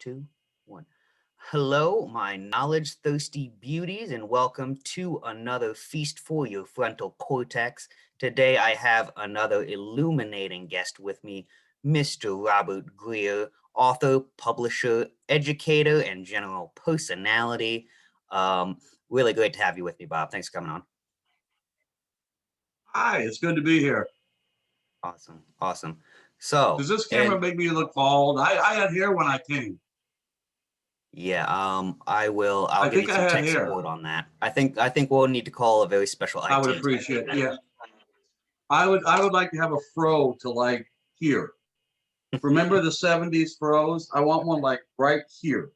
two, one. Hello, my knowledge thirsty beauties, and welcome to another feast for your frontal cortex. Today, I have another illuminating guest with me, Mr. Robert Greier, author, publisher, educator, and general personality. Really great to have you with me, Bob. Thanks for coming on. Hi, it's good to be here. Awesome, awesome. So, Does this camera and make me look bald? I had hair when I came. yeah, I'll I give you think I some had tech hair. support on that. I think we'll need to call a very special I would IT team. appreciate it. Yeah. I would like to have a fro to like here. Remember the 70s fros? I want one like right here.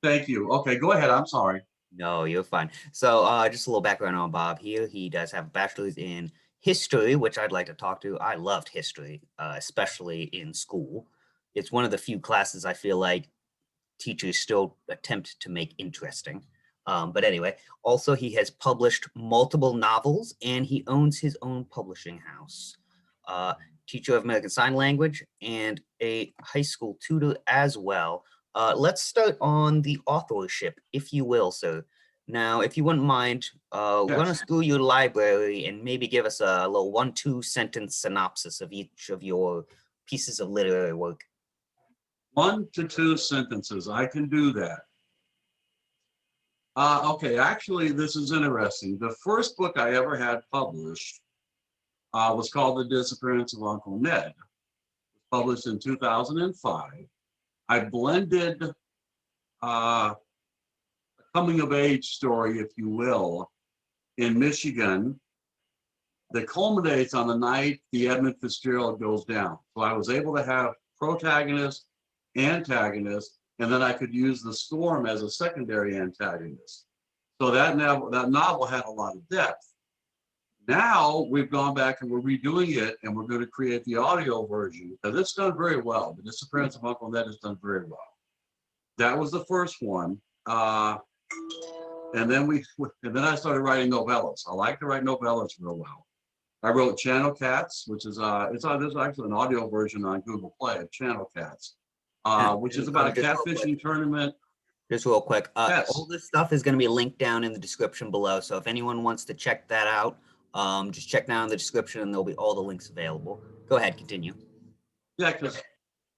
Thank you. Okay, go ahead. I'm sorry. No, you're fine. So, just a little background on Bob here. He does have a bachelor's in history, which I'd like to talk to. I loved history, especially in school. It's one of the few classes I feel like teachers still attempt to make interesting. But anyway, also he has published multiple novels and he owns his own publishing house. Uh, Teacher of American Sign Language and a high school tutor as well. Let's start on the authorship, if you will, sir. Now, if you wouldn't mind, run Yes. us through your library and maybe give us a little 1-2 sentence synopsis of each of your pieces of literary work. 1 to 2 sentences. I can do that. Okay, actually, this is interesting. The first book I ever had published was called The Disappearance of Uncle Ned. It was published in 2005. I blended a coming of age story, if you will, in Michigan that culminates on the night the Edmund Fitzgerald goes down. So I was able to have protagonist, antagonist, and then I could use the storm as a secondary antagonist. So that novel had a lot of depth. Now we've gone back and we're redoing it, and we're going to create the audio version because it's done very well. The Disappearance of Uncle Ned is done very well. That was the first one, and then I started writing novellas. I like to write novellas real well. I wrote Channel Cats, which is there's actually an audio version on Google Play of Channel Cats, which is about a catfishing tournament. Just real quick, Yes. all this stuff is going to be linked down in the description below. So if anyone wants to check that out, just check down in the description and there'll be all the links available. Go ahead, continue. Yeah, because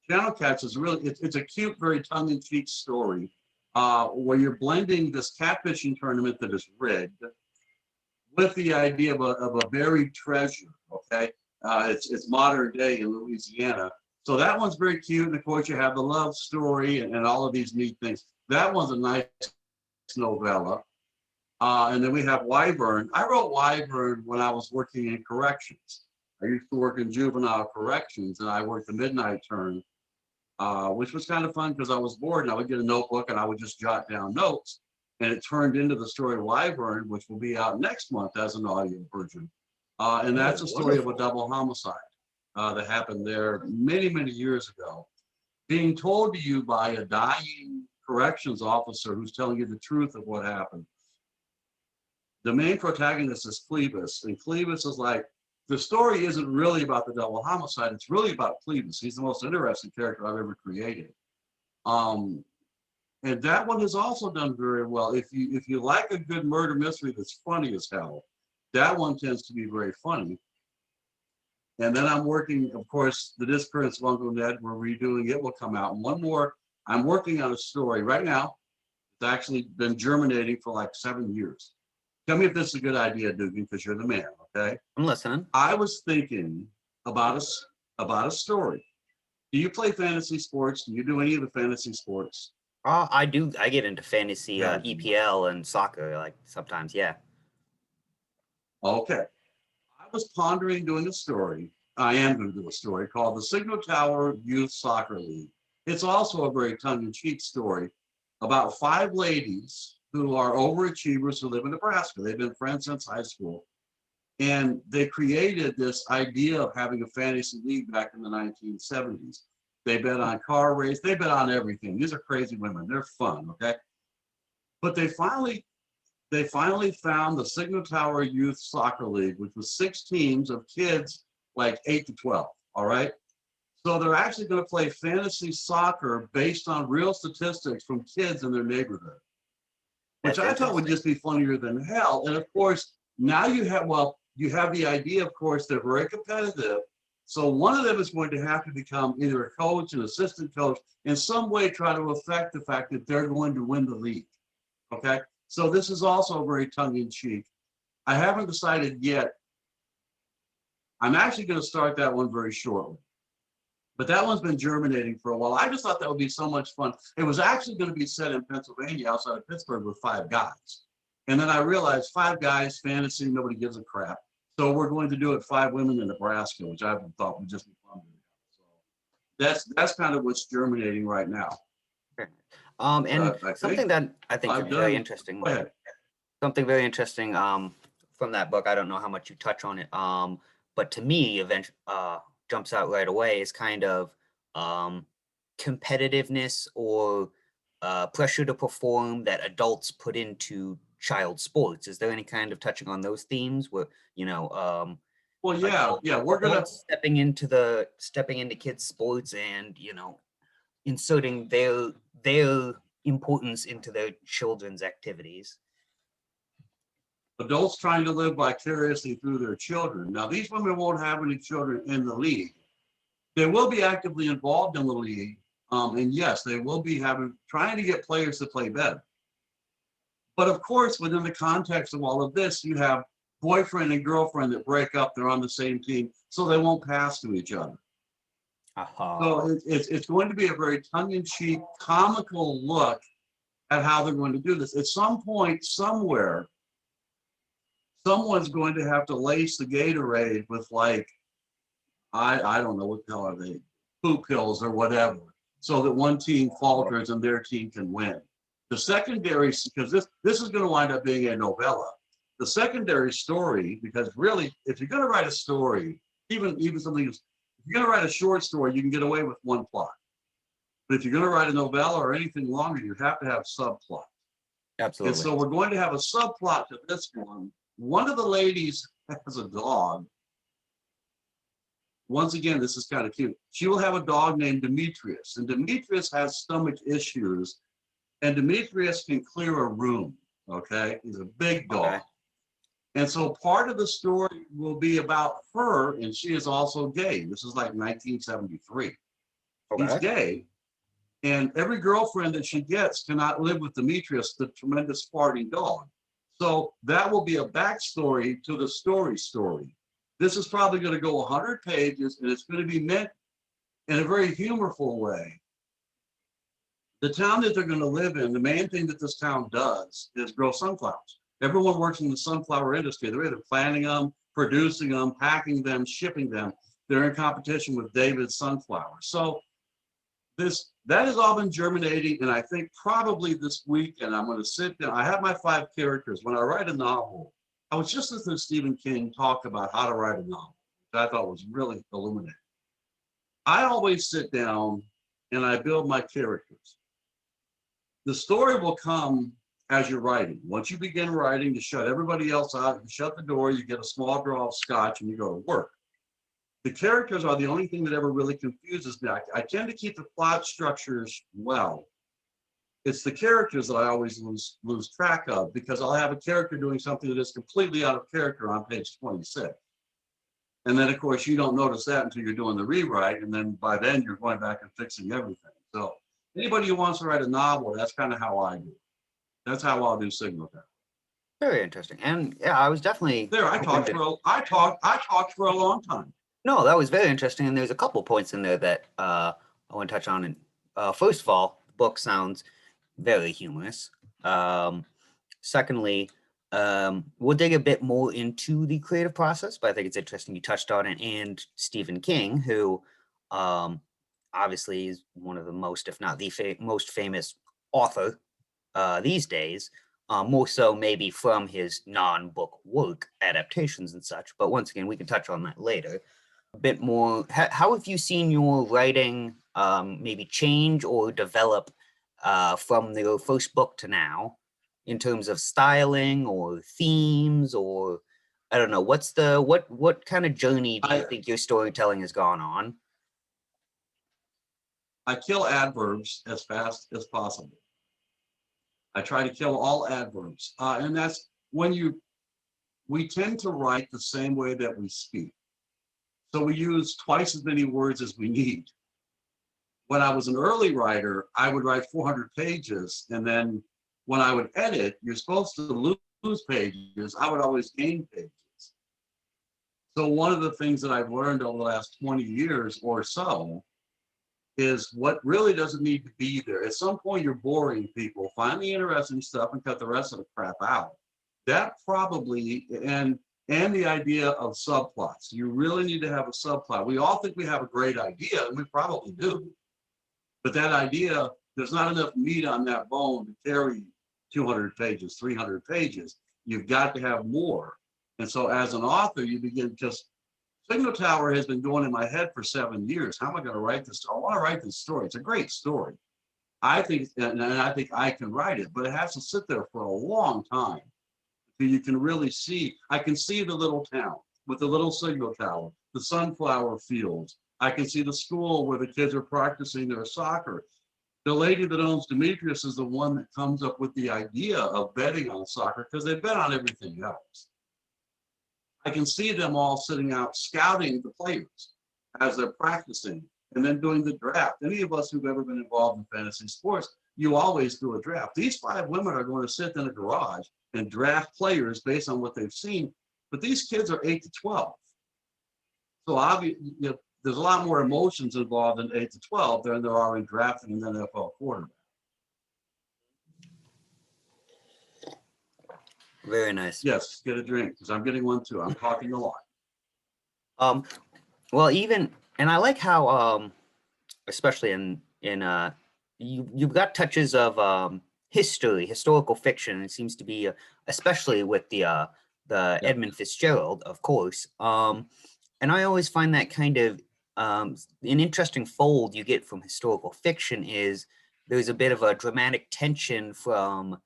Channel Cats is really, it's a cute, very tongue-in-cheek story where you're blending this catfishing tournament that is rigged with the idea of a buried treasure, okay? It's modern day in Louisiana. So that one's very cute. And of course, you have the love story and all of these neat things. That one's a nice novella. And then we have Wyvern. I wrote Wyvern when I was working in corrections. I used to work in juvenile corrections, and I worked the midnight turn, which was kind of fun because I was bored, and I would get a notebook and I would just jot down notes. And it turned into the story Wyvern, which will be out next month as an audio version. And that's a story of a double homicide that happened there many, many years ago, being told to you by a dying corrections officer who's telling you the truth of what happened. The main protagonist is Clevis, and Clevis is like, the story isn't really about the double homicide, it's really about Clevis. He's the most interesting character I've ever created. And that one is also done very well. If you like a good murder mystery that's funny as hell, that one tends to be very funny. And then I'm working, of course, The Disappearance of Uncle Ned, we're redoing it, will come out. And one more, I'm working on a story right now. It's actually been germinating for like 7 years. Tell me if this is a good idea, Doogie, because you're the man, okay? I'm listening. I was thinking about a story. Do you play fantasy sports? Do you do any of the fantasy sports? I do. I get into fantasy, Yeah. EPL and soccer, like sometimes, yeah. Okay. I was pondering doing a story. I am going to do a story called the Signal Tower Youth Soccer League. It's also a very tongue-in-cheek story about 5 ladies who are overachievers who live in Nebraska. They've been friends since high school. And they created this idea of having a fantasy league back in the 1970s. They bet on car race. They bet on everything. These are crazy women. They're fun, okay? But they finally found the Signal Tower Youth Soccer League, which was 6 teams of kids like 8 to 12, all right? So they're actually going to play fantasy soccer based on real statistics from kids in their neighborhood, which That's I thought would interesting. just be funnier than hell. And of course, now you have, well, you have the idea, of course, they're very competitive. So one of them is going to have to become either a coach, an assistant coach, in some way try to affect the fact that they're going to win the league. Okay. So this is also very tongue-in-cheek. I haven't decided yet. I'm actually going to start that one very shortly. But that one's been germinating for a while. I just thought that would be so much fun. It was actually going to be set in Pennsylvania outside of Pittsburgh with 5 guys. And then I realized 5 guys, fantasy, nobody gives a crap. So we're going to do it 5 women in Nebraska, which I thought would just be fun. So that's kind of what's germinating right now. And I something think that I think is I've very done. interesting. Go ahead. Something very interesting from that book. I don't know how much you touch on it, but to me, jumps out right away is kind of competitiveness or pressure to perform that adults put into child sports. Is there any kind of touching on those themes where, Well, yeah, we're gonna. adults stepping into kids' sports and inserting their importance into their children's activities? Adults trying to live vicariously through their children. Now, these women won't have any children in the league. They will be actively involved in the league. And yes, they will be trying to get players to play better. But of course, within the context of all of this, you have boyfriend and girlfriend that break up, they're on the same team, so they won't pass to each other. So it's going to be a very tongue-in-cheek, comical look at how they're going to do this. At some point, somewhere, someone's going to have to lace the Gatorade with, like, I don't know, what the hell are they, poop pills or whatever, so that one team falters and their team can win. The secondary, because this is going to wind up being a novella. The secondary story, because really, if you're going to write a story, even something, if you're going to write a short story, you can get away with one plot. But if you're going to write a novella or anything longer, you have to have subplots. Absolutely. And so we're going to have a subplot to this one. One of the ladies has a dog. Once again, this is kind of cute. She will have a dog named Demetrius, and Demetrius has stomach issues, and Demetrius can clear a room. Okay, he's a big dog. Okay. And so part of the story will be about her, and she is also gay. This is like 1973. Okay. He's gay, and every girlfriend that she gets cannot live with Demetrius, the tremendous farting dog. So that will be a backstory to the story. This is probably going to go 100 pages, and it's going to be meant in a very humorful way. The town that they're going to live in, the main thing that this town does is grow sunflowers. Everyone works in the sunflower industry. They're either planting them, producing them, packing them, shipping them. They're in competition with David's sunflowers. So that has all been germinating, and I think probably this weekend I'm going to sit down. I have my 5 characters. When I write a novel, I was just listening to Stephen King talk about how to write a novel, which I thought was really illuminating. I always sit down and I build my characters. The story will come as you're writing. Once you begin writing, you shut everybody else out, you shut the door, you get a small draw of scotch, and you go to work. The characters are the only thing that ever really confuses me. I tend to keep the plot structures well. It's the characters that I always lose track of, because I'll have a character doing something that is completely out of character on page 26. And then, of course, you don't notice that until you're doing the rewrite, and then by then you're going back and fixing everything. So anybody who wants to write a novel, that's kind of how I do. That's how I'll do signal that. Very interesting. And yeah, I was definitely there. I talked for a long time. No, that was very interesting. And there's a couple points in there that I want to touch on. And first of all, the book sounds very humorous. Secondly, we'll dig a bit more into the creative process, but I think it's interesting you touched on it. And Stephen King, who obviously is one of the most, if not the most famous author these days, more so maybe from his non-book work adaptations and such. But once again, we can touch on that later. A bit more, how have you seen your writing maybe change or develop from the first book to now in terms of styling or themes, or I don't know, what kind of journey do you think your storytelling has gone on? I kill adverbs as fast as possible. I try to kill all adverbs. And that's when we tend to write the same way that we speak. So we use twice as many words as we need. When I was an early writer, I would write 400 pages. And then when I would edit, you're supposed to lose pages. I would always gain pages. So one of the things that I've learned over the last 20 years or so is what really doesn't need to be there. At some point, you're boring people. Find the interesting stuff and cut the rest of the crap out. That probably, and the idea of subplots. You really need to have a subplot. We all think we have a great idea, and we probably do. But that idea, there's not enough meat on that bone to carry 200 pages, 300 pages. You've got to have more. And so as an author, you begin just, Signal Tower has been going in my head for 7 years. How am I going to write this? I want to write this story. It's a great story. I think, and I think I can write it, but it has to sit there for a long time. So you can really see, I can see the little town with the little signal tower, the sunflower fields. I can see the school where the kids are practicing their soccer. The lady that owns Demetrius is the one that comes up with the idea of betting on soccer because they bet on everything else. I can see them all sitting out scouting the players as they're practicing and then doing the draft. Any of us who've ever been involved in fantasy sports, you always do a draft. These 5 women are going to sit in a garage and draft players based on what they've seen. But these kids are 8 to 12. So obviously, there's a lot more emotions involved in 8 to 12 than there are in drafting an NFL quarterback. Very nice. Yes, get a drink because I'm getting one too. I'm talking a lot. Well, even, and I like how, especially in you've got touches of historical fiction. It seems to be, especially with the Edmund Fitzgerald, of course. And I always find that kind of an interesting fold you get from historical fiction is there's a bit of a dramatic tension from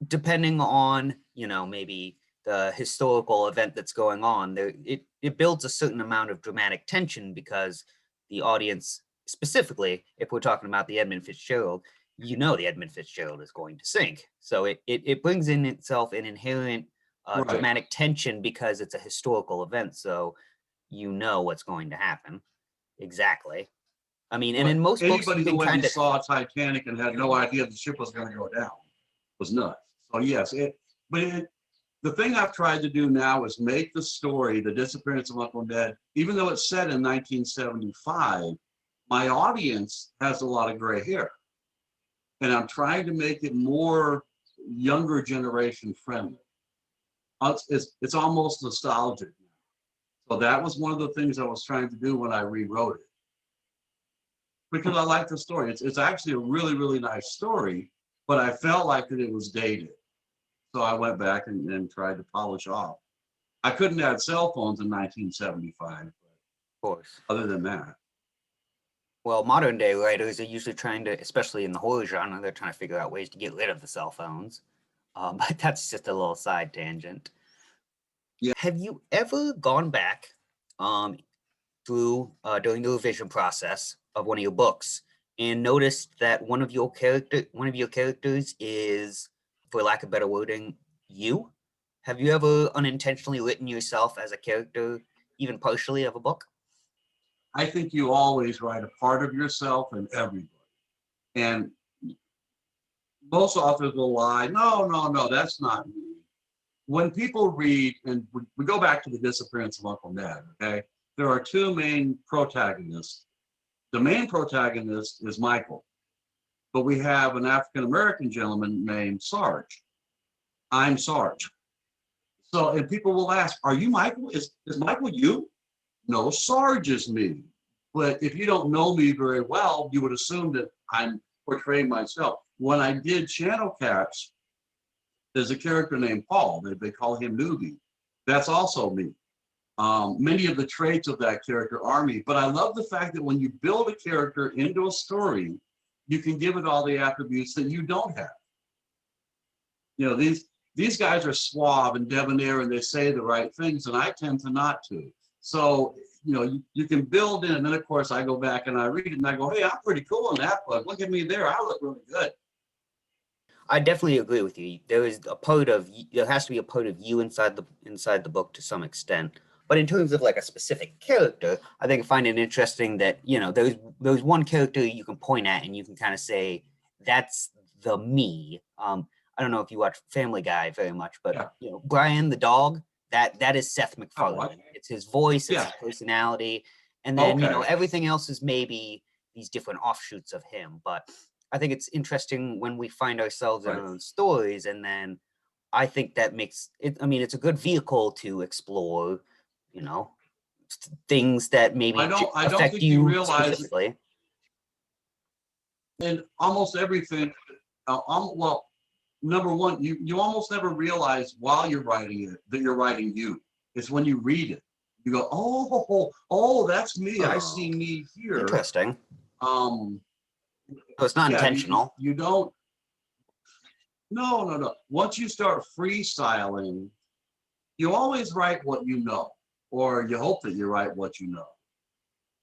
depending on, maybe the historical event that's going on. It builds a certain amount of dramatic tension because the audience, specifically, if we're talking about the Edmund Fitzgerald, the Edmund Fitzgerald is going to sink. So it brings in itself an inherent Right. dramatic tension because it's a historical event. So what's going to happen. Exactly. I mean, and in most books, anybody you who can went kind and of saw Titanic and had no idea the ship was going to go down was nuts. So yes, the thing I've tried to do now is make the story, The Disappearance of Uncle Ned, even though it's set in 1975, my audience has a lot of gray hair. And I'm trying to make it more younger generation friendly. It's almost nostalgic now. So that was one of the things I was trying to do when I rewrote it. Because I like the story. It's actually a really, really nice story, but I felt like that it was dated. So I went back and tried to polish off. I couldn't add cell phones in 1975. of course. Other than that. Well, modern day writers are usually trying to, especially in the horror genre, they're trying to figure out ways to get rid of the cell phones. But that's just a little side tangent. Yeah. Have you ever gone back through during the revision process of one of your books and noticed that one of your characters is, for lack of better wording, you? Have you ever unintentionally written yourself as a character, even partially, of a book? I think you always write a part of yourself in every book. And most authors will lie, no, that's not me. When people read, and we go back to The Disappearance of Uncle Ned, okay? There are 2 main protagonists. The main protagonist is Michael, but we have an African-American gentleman named Sarge. I'm Sarge. So, and people will ask, are you Michael? Is Michael you? No, Sarge is me. But if you don't know me very well, you would assume that I'm portraying myself. When I did Channel Cats, there's a character named Paul. They call him Newbie. That's also me. Many of the traits of that character are me. But I love the fact that when you build a character into a story, you can give it all the attributes that you don't have. These guys are suave and debonair and they say the right things, and I tend to not to. So you can build in, and then of course I go back and I read it and I go, hey, I'm pretty cool in that book. Look at me there. I look really good. I definitely agree with you. There has to be a part of you inside the book to some extent. But in terms of like a specific character, I think I find it interesting that, there's one character you can point at and you can kind of say, that's the me. I don't know if you watch Family Guy very much, but Yeah. Brian the dog, that is Seth what? MacFarlane. It's his voice, it's Yeah. his personality, and then Okay. everything else is maybe these different offshoots of him. But I think it's interesting when we find ourselves in Right. our own stories, and then I think that makes it. I mean, it's a good vehicle to explore, you know, things that maybe I don't affect think you you realize specifically. in almost everything. Well, number one, you almost never realize while you're writing it that you're writing you. It's when you read it, you go, oh, that's me. I Oh, see me here. interesting. Um, So it's not yeah, intentional. you don't. No. Once you start freestyling, you always write what you know, or you hope that you write what you know.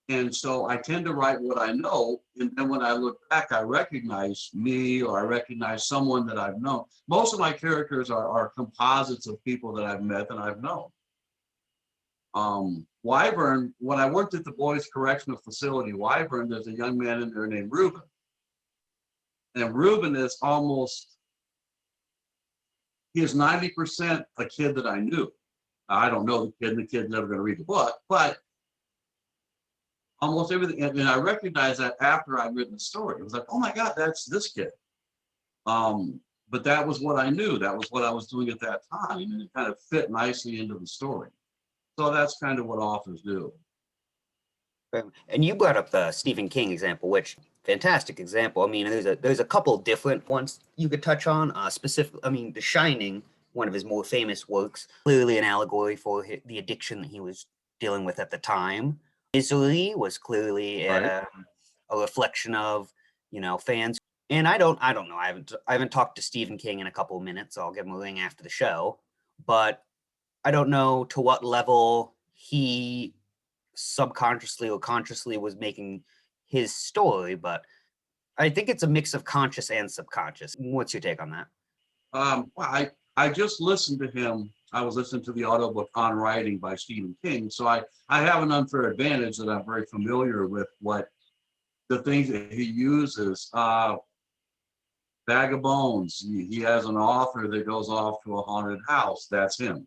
And so I tend to write what I know. And then when I look back, I recognize me or I recognize someone that I've known. Most of my characters are composites of people that I've met and I've known. Wyvern, when I worked at the Boys Correctional Facility, Wyvern, there's a young man in there named Reuben. And Reuben is he is 90% a kid that I knew. I don't know the kid, and the kid's never going to read the book, but almost everything, and I recognized that after I'd written the story. It was like, oh my God, that's this kid. But that was what I knew. That was what I was doing at that time, and it kind of fit nicely into the story. So that's kind of what authors do. And you brought up the Stephen King example, which fantastic example. I mean, there's a couple different ones you could touch on. I mean, The Shining, one of his more famous works, clearly an allegory for the addiction that he was dealing with at the time. Misery was clearly Right. a reflection of fans. And I don't know. I haven't talked to Stephen King in a couple of minutes. So I'll give him a ring after the show, but I don't know to what level he subconsciously or consciously was making his story, but I think it's a mix of conscious and subconscious. What's your take on that? I just listened to him. I was listening to the audiobook On Writing by Stephen King. So I have an unfair advantage that I'm very familiar with what the things that he uses. Bag of Bones, he has an author that goes off to a haunted house. That's him.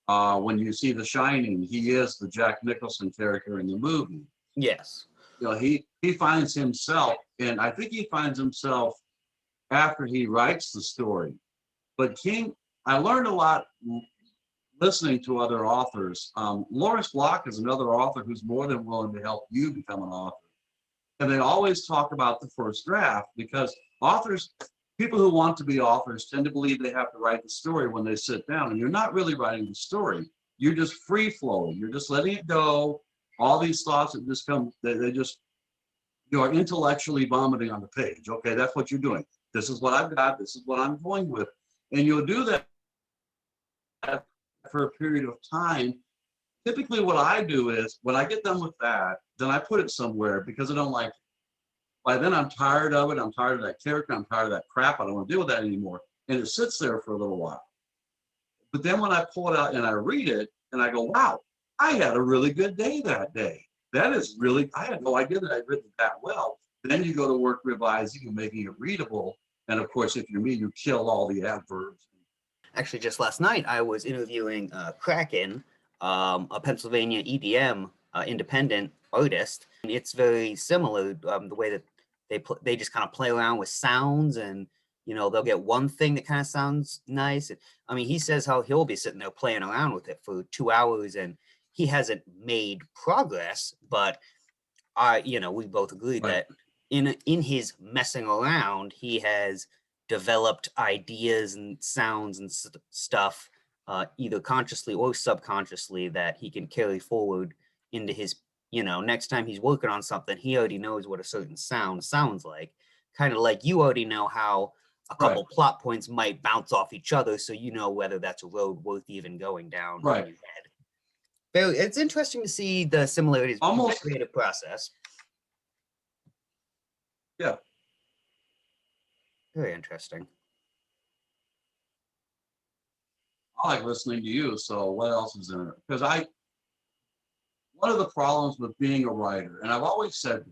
When you see The Shining, he is the Jack Nicholson character in the movie. Yes. He finds himself, and I think he finds himself after he writes the story. But King, I learned a lot listening to other authors. Lawrence Block is another author who's more than willing to help you become an author. And they always talk about the first draft because people who want to be authors tend to believe they have to write the story when they sit down. And you're not really writing the story. You're just free flowing. You're just letting it go. All these thoughts that just come, you're intellectually vomiting on the page. Okay, that's what you're doing. This is what I've got. This is what I'm going with. And you'll do that for a period of time. Typically what I do is when I get done with that, then I put it somewhere because I don't like it. By then I'm tired of it. I'm tired of that character. I'm tired of that crap. I don't want to deal with that anymore. And it sits there for a little while. But then when I pull it out and I read it and I go, wow, I had a really good day that day. That is really, I had no idea that I'd written that well. Then you go to work revising and making it readable. And of course, if you're me, you kill all the adverbs. Actually, just last night, I was interviewing Kraken, a Pennsylvania EDM independent artist. And it's very similar, the way that they just kind of play around with sounds, and they'll get one thing that kind of sounds nice. I mean, he says how he'll be sitting there playing around with it for 2 hours, and he hasn't made progress. But we both agree Right. that in his messing around, he has developed ideas and sounds and stuff, either consciously or subconsciously, that he can carry forward into his, next time he's working on something, he already knows what a certain sound sounds like. Kind of like you already know how a couple plot points might bounce off each other, so you know whether that's a road worth even going down in your head. It's interesting to see the similarities between the Almost, creative process. yeah. Very interesting. I like listening to you. So what else is in it? Because one of the problems with being a writer, and I've always said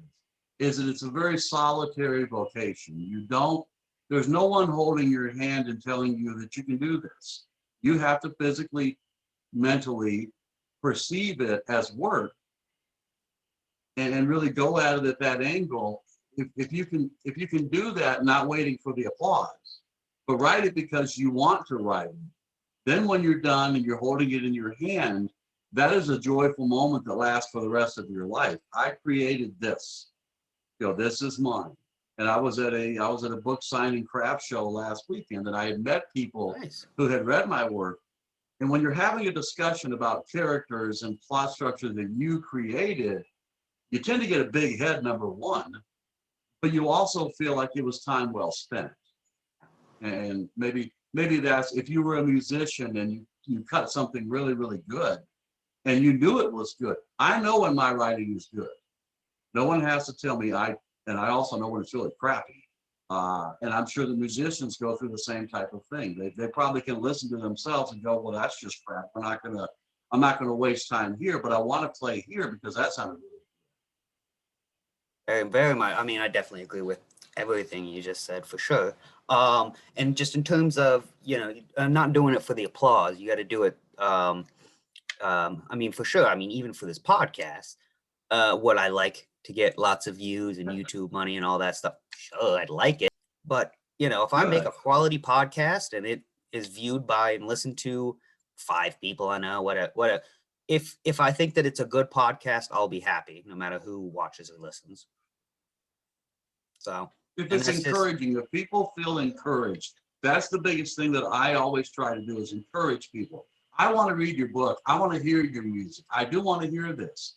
this, is that it's a very solitary vocation. There's no one holding your hand and telling you that you can do this. You have to physically, mentally perceive it as work and really go at it at that angle. If you can do that, not waiting for the applause, but write it because you want to write it. Then when you're done and you're holding it in your hand, that is a joyful moment that lasts for the rest of your life. I created this. This is mine. And I was at a book signing craft show last weekend, and I had met people Nice. who had read my work. And when you're having a discussion about characters and plot structure that you created, you tend to get a big head, number one, but you also feel like it was time well spent. And maybe that's, if you were a musician and you cut something really, really good and you knew it was good. I know when my writing is good. No one has to tell me. And I also know when it's really crappy. And I'm sure the musicians go through the same type of thing. They probably can listen to themselves and go, well, that's just crap. I'm not gonna waste time here, but I want to play here because that sounded really Very, very much. I mean, I definitely agree with everything you just said for sure. And just in terms of, not doing it for the applause, you got to do it. I mean, for sure. I mean, even for this podcast, what I like to get lots of views and YouTube money and all that stuff. Sure, I'd like it. But, if I make good. a quality podcast and it is viewed by and listened to 5 people I know, whatever. If I think that it's a good podcast, I'll be happy no matter who watches or listens. So, If and it's that's just encouraging, if people feel encouraged, that's the biggest thing that I always try to do is encourage people. I want to read your book. I want to hear your music. I do want to hear this.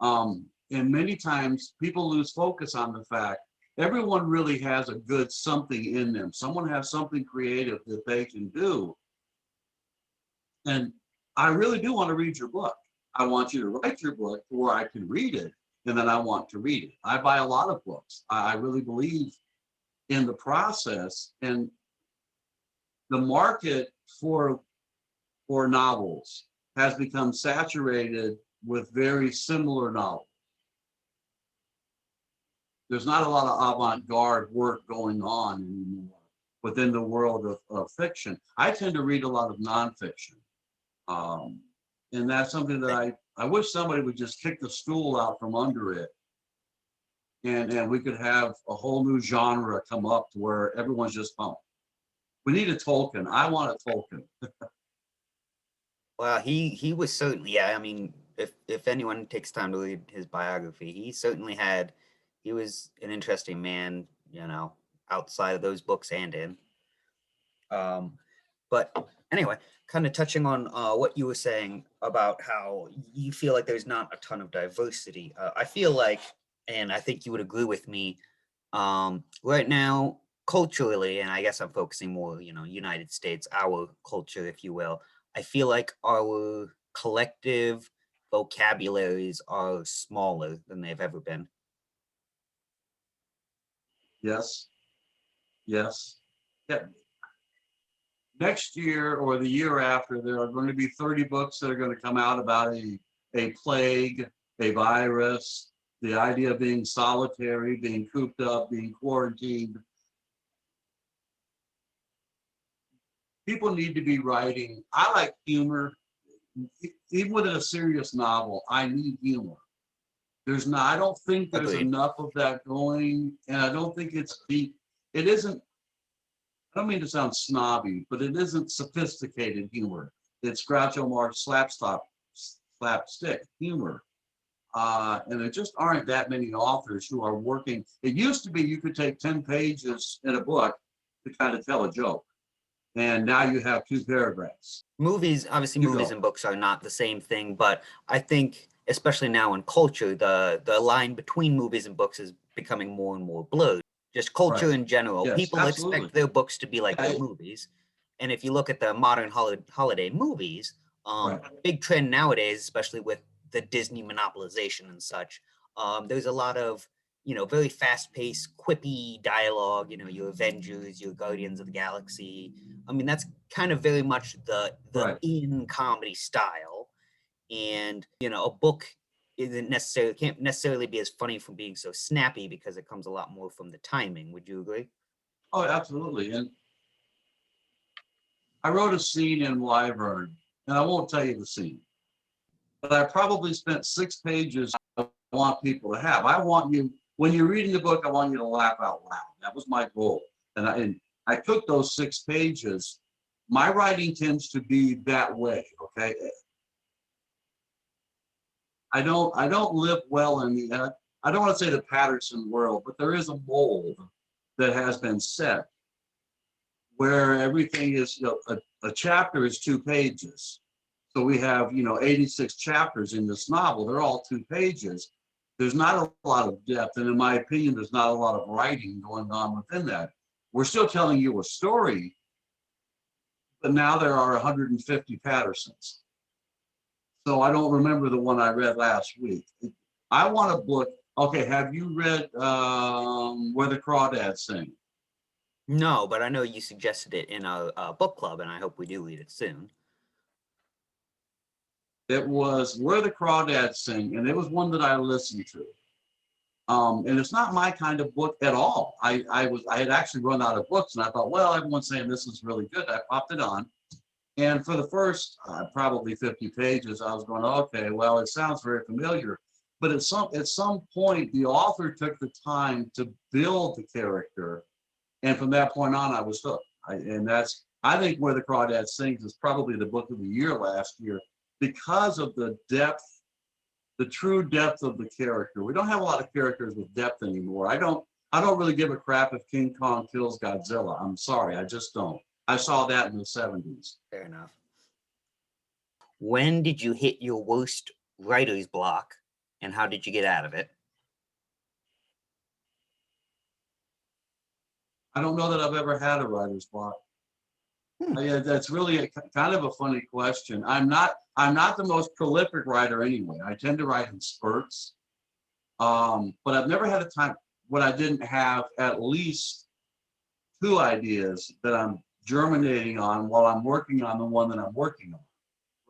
And many times people lose focus on the fact everyone really has a good something in them. Someone has something creative that they can do. And I really do want to read your book. I want you to write your book where I can read it, and then I want to read it. I buy a lot of books. I really believe in the process, and the market for novels has become saturated with very similar novels. There's not a lot of avant-garde work going on anymore within the world of fiction. I tend to read a lot of nonfiction. And that's something that I wish somebody would just kick the stool out from under it. And we could have a whole new genre come up to where everyone's just pumped. We need a Tolkien. I want a Tolkien. well, he was certainly, yeah. I mean, if anyone takes time to read his biography, he was an interesting man, outside of those books and in. But anyway, kind of touching on what you were saying about how you feel like there's not a ton of diversity. I feel like, and I think you would agree with me, right now, culturally, and I guess I'm focusing more, United States, our culture, if you will. I feel like our collective vocabularies are smaller than they've ever been. Yes, yes. Yeah. Next year or the year after, there are going to be 30 books that are going to come out about a plague, a virus, the idea of being solitary, being cooped up, being quarantined. People need to be writing. I like humor. Even within a serious novel, I need humor. I don't think there's Agreed. enough of that going, and I don't think it's deep. It isn't, I don't mean to sound snobby, but it isn't sophisticated humor. It's Groucho Marx slapstick humor. And there just aren't that many authors who are working. It used to be you could take 10 pages in a book to kind of tell a joke. And now you have 2 paragraphs. Movies, obviously, You movies go. and books are not the same thing, but I think, especially now in culture, the line between movies and books is becoming more and more blurred. Just Right. culture in general, Yes, people absolutely. expect their books to be like their Yeah, movies, and if you look at the modern holiday movies, Right. Big trend nowadays, especially with the Disney monopolization and such. There's a lot of, very fast-paced, quippy dialogue. Your Avengers, your Guardians of the Galaxy. I mean, that's kind of very much the Right. in comedy style. And a book can't necessarily be as funny from being so snappy because it comes a lot more from the timing. Would you agree? Oh, absolutely. And I wrote a scene in Wyvern, and I won't tell you the scene, but I probably spent 6 pages I want people to have. I want you, when you're reading the book, I want you to laugh out loud. That was my goal. And I took those 6 pages. My writing tends to be that way, okay? I don't live well in the, I don't want to say the Patterson world, but there is a mold that has been set where everything is, a chapter is 2 pages. So we have, 86 chapters in this novel. They're all 2 pages. There's not a lot of depth. And in my opinion, there's not a lot of writing going on within that. We're still telling you a story, but now there are 150 Pattersons. So I don't remember the one I read last week. I want a book. Okay, have you read Where the Crawdads Sing? No, but I know you suggested it in a book club, and I hope we do read it soon. It was Where the Crawdads Sing, and it was one that I listened to. And it's not my kind of book at all. I had actually run out of books, and I thought, well, everyone's saying this is really good. I popped it on, and for the first probably 50 pages, I was going, okay, well, it sounds very familiar. But at some point, the author took the time to build the character, and from that point on, I was hooked. I think Where the Crawdad Sings is probably the book of the year last year because of the depth, the true depth of the character. We don't have a lot of characters with depth anymore. I don't really give a crap if King Kong kills Godzilla. I'm sorry, I just don't. I saw that in the 70s. Fair enough. When did you hit your worst writer's block, and how did you get out of it? I don't know that I've ever had a writer's block. Yeah, that's really kind of a funny question. I'm not the most prolific writer anyway. I tend to write in spurts. But I've never had a time when I didn't have at least 2 ideas that I'm germinating on while I'm working on the one that I'm working on.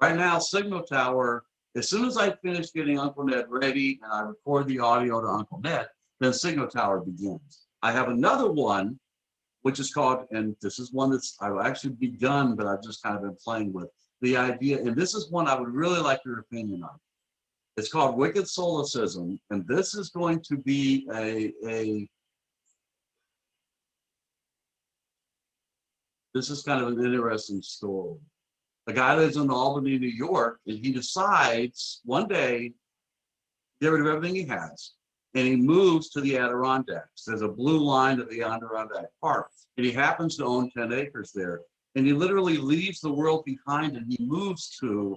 Right now, Signal Tower, as soon as I finish getting Uncle Ned ready and I record the audio to Uncle Ned, then Signal Tower begins. I have another one, which is called, and this is one that's I've actually begun, but I've just kind of been playing with the idea. And this is one I would really like your opinion on. It's called Wicked Solecism, and this is going to be this is kind of an interesting story. A guy lives in Albany, New York, and he decides one day to get rid of everything he has, and he moves to the Adirondacks. There's a blue line of the Adirondack Park, and he happens to own 10 acres there. And he literally leaves the world behind, and he moves to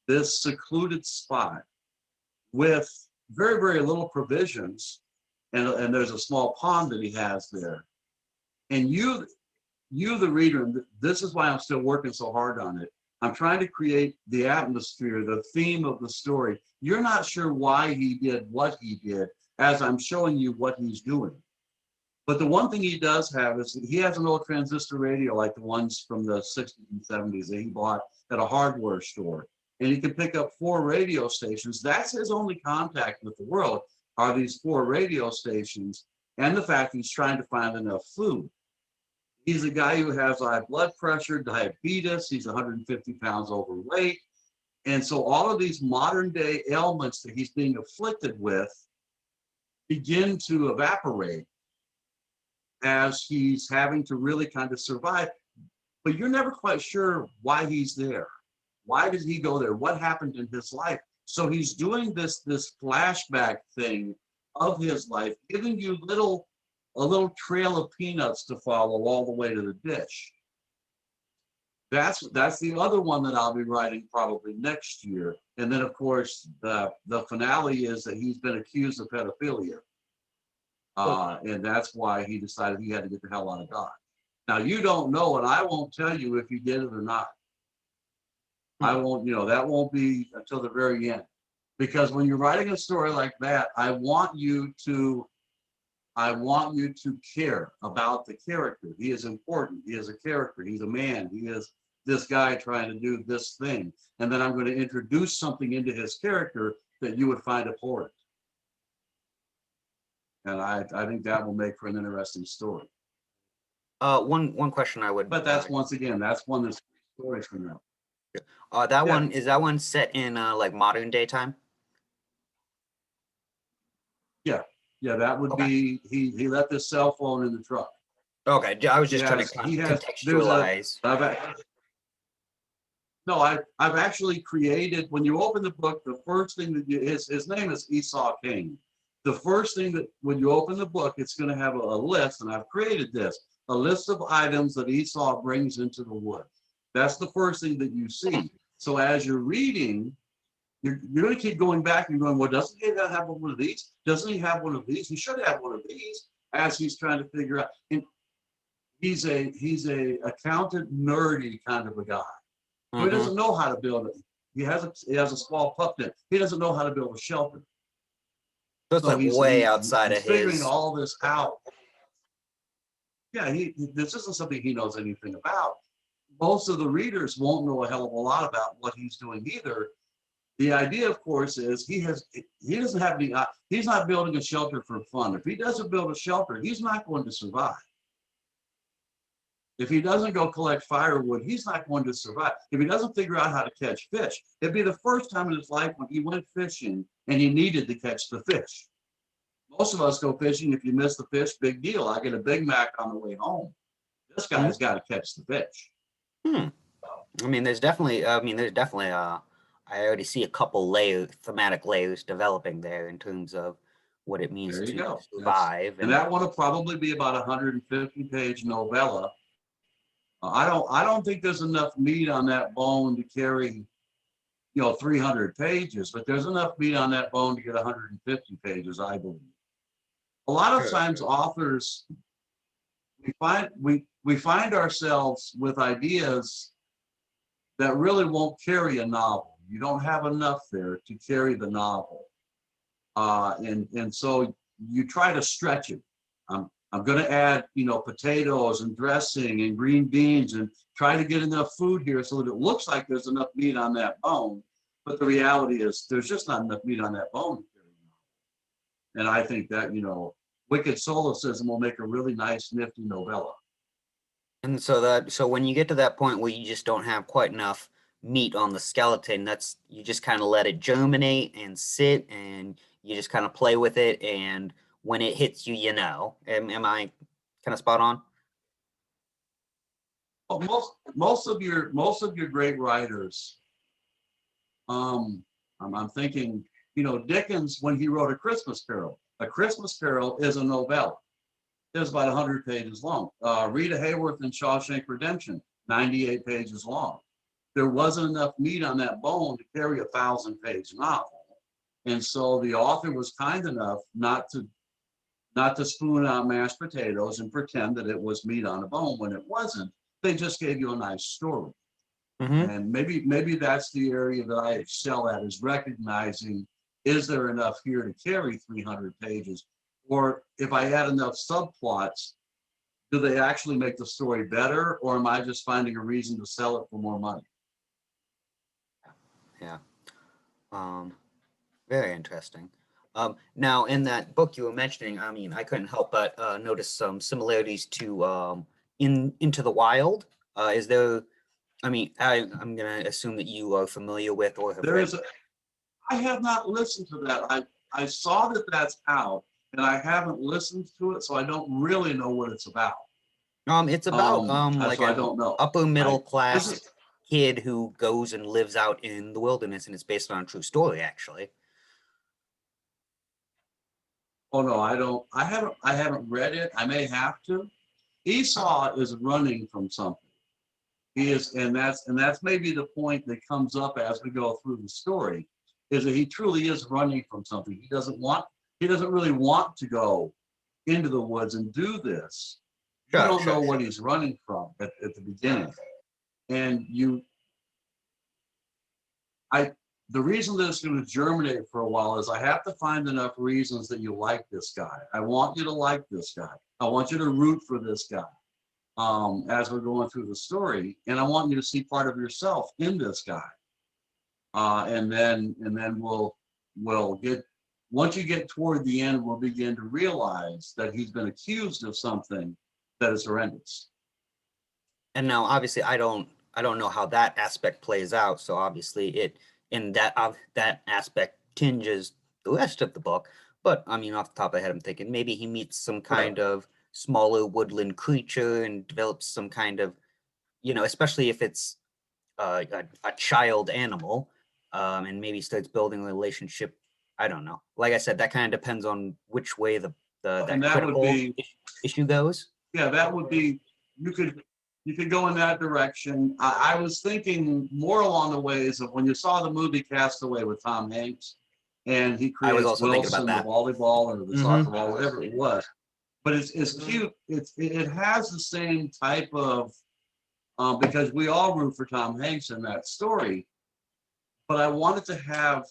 this secluded spot with very, very little provisions, and there's a small pond that he has there. And you, the reader, and this is why I'm still working so hard on it. I'm trying to create the atmosphere, the theme of the story. You're not sure why he did what he did as I'm showing you what he's doing. But the one thing he does have is he has an old transistor radio like the ones from the 60s and 70s that he bought at a hardware store. And he can pick up 4 radio stations. That's his only contact with the world, are these 4 radio stations, and the fact he's trying to find enough food. He's a guy who has high blood pressure, diabetes. He's 150 pounds overweight. And so all of these modern day ailments that he's being afflicted with begin to evaporate as he's having to really kind of survive. But you're never quite sure why he's there. Why did he go there? What happened in his life? So he's doing this flashback thing of his life, giving you a little trail of peanuts to follow all the way to the dish. That's the other one that I'll be writing probably next year. And then, of course, the finale is that he's been accused of pedophilia. And that's why he decided he had to get the hell out of Dodge. Now, you don't know, and I won't tell you if he did it or not. I won't, that won't be until the very end. Because when you're writing a story like that, I want you to care about the character. He is important. He is a character. He's a man. He is this guy trying to do this thing. And then I'm going to introduce something into his character that you would find abhorrent. And I think that will make for an interesting story. One question I would. But that's once again, that's one that's stories from now. That one is that one set in like modern day time? Yeah, that would be he left his cell phone in the truck. Okay, I was just trying to contextualize. I've actually created, when you open the book, the first thing that his name is Esau King. The first thing that when you open the book, it's going to have a list, and I've created this, a list of items that Esau brings into the woods. That's the first thing that you see. So as you're reading, you're going to keep going back and going, well, doesn't he have one of these? Doesn't he have one of these? He should have one of these, as he's trying to figure out. And he's a accountant, nerdy kind of a guy. Mm-hmm. He doesn't know how to build it. He has a small pup tent. He doesn't know how to build a shelter. So it's like way outside of his. Figuring all this out. Yeah, this isn't something he knows anything about. Most of the readers won't know a hell of a lot about what he's doing either. The idea, of course, is he doesn't have any. He's not building a shelter for fun. If he doesn't build a shelter, he's not going to survive. If he doesn't go collect firewood, he's not going to survive. If he doesn't figure out how to catch fish, it'd be the first time in his life when he went fishing and he needed to catch the fish. Most of us go fishing. If you miss the fish, big deal. I get a Big Mac on the way home. This guy's got to catch the fish. I mean, there's definitely. I already see a couple thematic layers developing there in terms of what it means to survive. And that one will probably be about a 150-page novella. I don't think there's enough meat on that bone to carry, 300 pages, but there's enough meat on that bone to get 150 pages, I believe. A lot of times authors, we find ourselves with ideas that really won't carry a novel. You don't have enough there to carry the novel. And so you try to stretch it. I'm going to add, potatoes and dressing and green beans and try to get enough food here so that it looks like there's enough meat on that bone. But the reality is there's just not enough meat on that bone. And I think that, wicked solecism will make a really nice, nifty novella. And so when you get to that point where you just don't have quite enough meat on the skeleton, you just kind of let it germinate and sit, and you just kind of play with it, and when it hits you, am I kind of spot on? Well, most of your great writers, I'm thinking, Dickens, when he wrote A Christmas Carol is a novella. It's about 100 pages long. Rita Hayworth in Shawshank Redemption, 98 pages long. There wasn't enough meat on that bone to carry a 1,000-page novel. And so the author was kind enough not to spoon out mashed potatoes and pretend that it was meat on a bone when it wasn't. They just gave you a nice story. Mm-hmm. And maybe that's the area that I excel at, is recognizing, is there enough here to carry 300 pages? Or if I add enough subplots, do they actually make the story better, or am I just finding a reason to sell it for more money? Yeah. Very interesting. Now, in that book you were mentioning, I mean, I couldn't help but notice some similarities to Into the Wild. Is there? I mean, I'm going to assume that you are familiar with or have read. I have not listened to that. I saw that that's out, and I haven't listened to it, so I don't really know what it's about. It's about like I don't know. Upper middle class kid who goes and lives out in the wilderness, and it's based on a true story, actually. Oh no, I don't. I haven't read it. I may have to. Esau is running from something. He is, and that's maybe the point that comes up as we go through the story, is that he truly is running from something. He doesn't really want to go into the woods and do this. You don't know what he's running from at the beginning. And the reason that it's going to germinate for a while is I have to find enough reasons that you like this guy. I want you to like this guy. I want you to root for this guy as we're going through the story, and I want you to see part of yourself in this guy. And then we'll get, once you get toward the end, we'll begin to realize that he's been accused of something that is horrendous. And now, obviously, I don't know how that aspect plays out. So obviously, it in that aspect tinges the rest of the book. But I mean, off the top of the head, I'm thinking maybe he meets some kind of smaller woodland creature and develops some kind of, especially if it's a child animal, and maybe starts building a relationship. I don't know. Like I said, that kind of depends on which way that critical issue goes. Yeah, that would be, you could go in that direction. I was thinking more along the ways of when you saw the movie Castaway with Tom Hanks, and he creates Wilson, the volleyball or the soccer ball, whatever it was. But it's cute. It has the same type of, because we all root for Tom Hanks in that story. But I wanted to have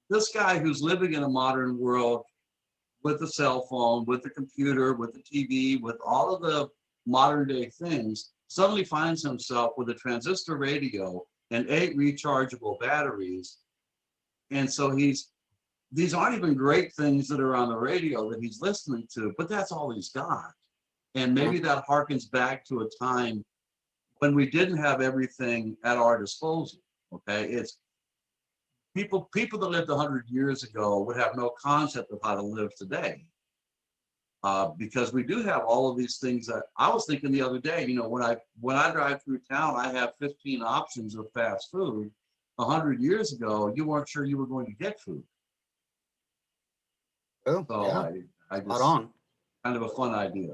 this guy who's living in a modern world with the cell phone, with the computer, with the TV, with all of the modern day things, suddenly finds himself with a transistor radio and 8 rechargeable batteries. And so these aren't even great things that are on the radio that he's listening to, but that's all he's got. And maybe that harkens back to a time when we didn't have everything at our disposal. Okay, it's people that lived 100 years ago would have no concept of how to live today, because we do have all of these things. That I was thinking the other day, when I drive through town, I have 15 options of fast food. 100 years ago, you weren't sure you were going to get food. Oh, so yeah. I just, Spot on. Kind of a fun idea.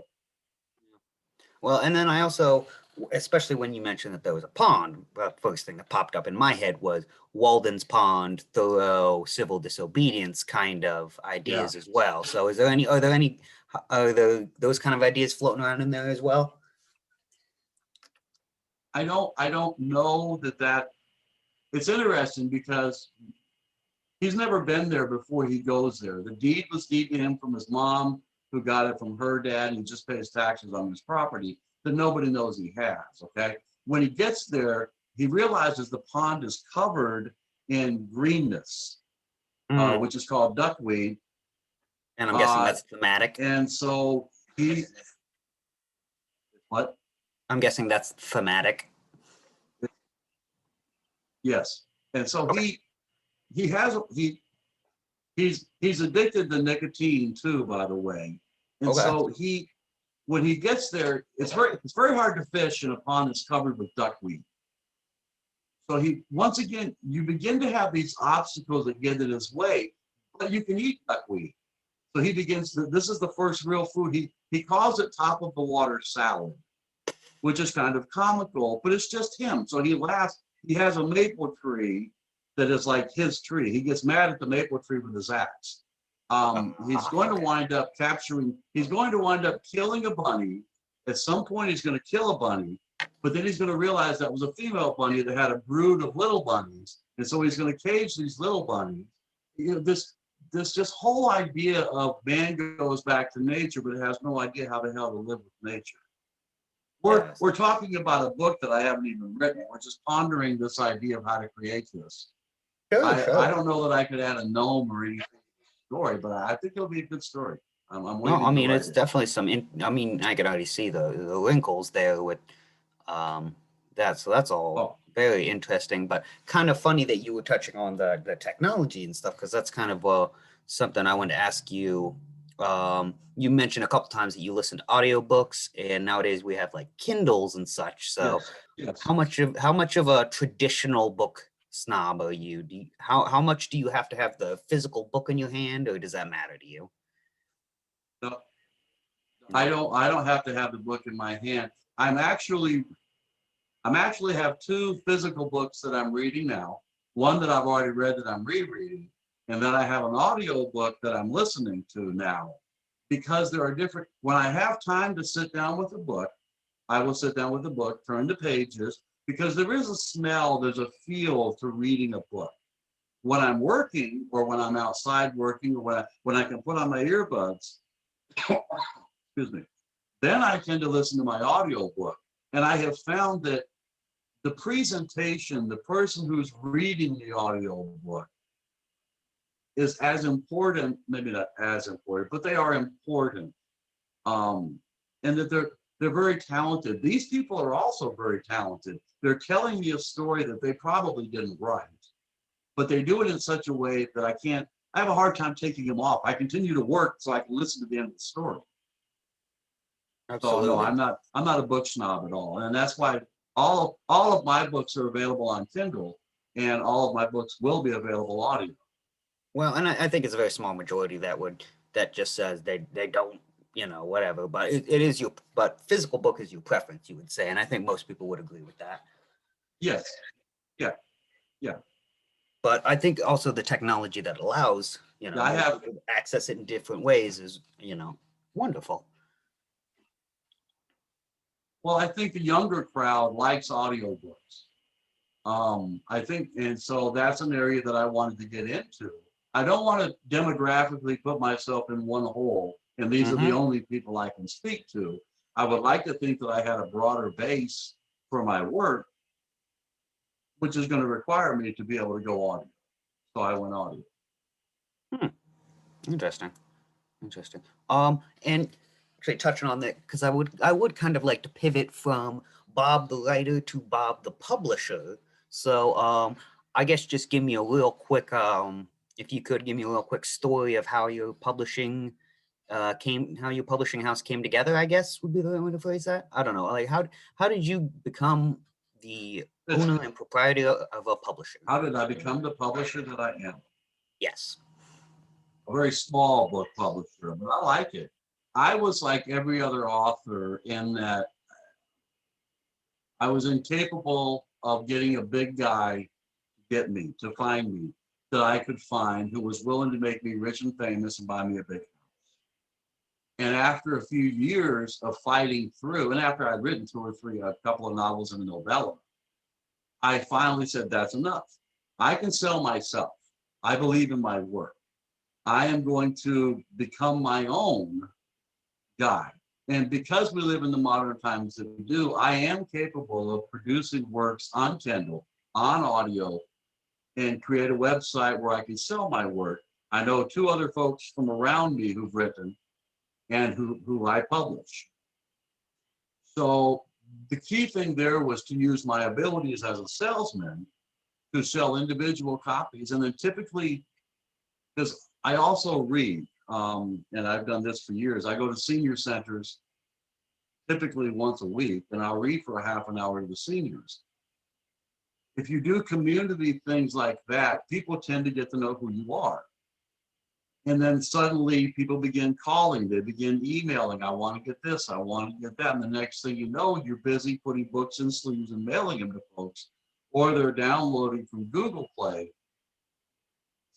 Well, and then I also, especially when you mentioned that there was a pond, the first thing that popped up in my head was Walden's Pond, Thoreau, civil disobedience kind of ideas as well. So are there those kind of ideas floating around in there as well? I don't know that it's interesting because he's never been there before he goes there. The deed was deed to him from his mom, who got it from her dad, and he just pays taxes on his property that nobody knows he has, okay? When he gets there, he realizes the pond is covered in greenness, which is called duckweed. And I'm guessing that's thematic. And so what? I'm guessing that's thematic. Yes. And so he's addicted to nicotine too, by the way. And so when he gets there, it's very hard to fish in a pond that's covered with duckweed. So once again, you begin to have these obstacles that get in his way, but you can eat duckweed. So he begins this is the first real food. He calls it top of the water salad, which is kind of comical, but it's just him. So he laughs. He has a maple tree that is like his tree. He gets mad at the maple tree with his axe. He's going to wind up killing a bunny. At some point, he's going to kill a bunny, but then he's going to realize that was a female bunny that had a brood of little bunnies. And so he's going to cage these little bunnies. This just whole idea of man goes back to nature, but it has no idea how the hell to live with nature. We're talking about a book that I haven't even written. We're just pondering this idea of how to create this. Sure. I don't know that I could add a gnome or anything to the story, but I think it'll be a good story. It's definitely I could already see the wrinkles there with that's all very interesting, but kind of funny that you were touching on the technology and stuff, because that's kind of something I wanted to ask you. You mentioned a couple times that you listen to audiobooks, and nowadays we have like Kindles and such. So yes. How much of a traditional book snob are you? How much do you have to have the physical book in your hand, or does that matter to you? No, I don't have to have the book in my hand. I'm actually have 2 physical books that I'm reading now. One that I've already read that I'm rereading, and then I have an audio book that I'm listening to now. Because there are when I have time to sit down with a book, I will sit down with the book, turn the pages, because there is a smell, there's a feel to reading a book. When I'm working, or when I'm outside working, or when I can put on my earbuds, excuse me, then I tend to listen to my audiobook. And I have found that the presentation, the person who's reading the audiobook, is as important, maybe not as important, but they are important. And that they're very talented. These people are also very talented. They're telling me a story that they probably didn't write, but they do it in such a way that I have a hard time taking them off. I continue to work so I can listen to the end of the story. Absolutely. So no, I'm not a book snob at all. And that's why all of my books are available on Kindle, and all of my books will be available audio. Well, and I think it's a very small majority that just says they don't, whatever. But it is but physical book is your preference, you would say, and I think most people would agree with that. Yes. Yeah. Yeah. But I think also the technology that allows, I have to access it in different ways is, wonderful. Well, I think the younger crowd likes audiobooks. I think, and so that's an area that I wanted to get into. I don't want to demographically put myself in one hole, and these are the only people I can speak to. I would like to think that I had a broader base for my work, which is going to require me to be able to go audio. So I went audio. Interesting. And actually touching on that, because I would kind of like to pivot from Bob the writer to Bob the publisher. So I guess just give me a real quick, if you could give me a real quick story of how your publishing how your publishing house came together, I guess would be the right way to phrase that. I don't know. Like how did you become the owner and proprietor of a publisher? How did I become the publisher that I am? Yes. A very small book publisher, but I like it. I was like every other author in that I was incapable of getting a big guy to find me, that I could find, who was willing to make me rich and famous and buy me a big house. And after a few years of fighting through, and after I'd written a couple of novels and a novella, I finally said, that's enough. I can sell myself. I believe in my work. I am going to become my own guy. And because we live in the modern times that we do, I am capable of producing works on Kindle, on audio, and create a website where I can sell my work. I know 2 other folks from around me who've written and who I publish. So the key thing there was to use my abilities as a salesman to sell individual copies. And then typically, because I also read, and I've done this for years, I go to senior centers typically once a week, and I'll read for a half an hour to the seniors. If you do community things like that, people tend to get to know who you are. And then suddenly people begin calling, they begin emailing, I want to get this, I want to get that. And the next thing you know, you're busy putting books in sleeves and mailing them to folks, or they're downloading from Google Play.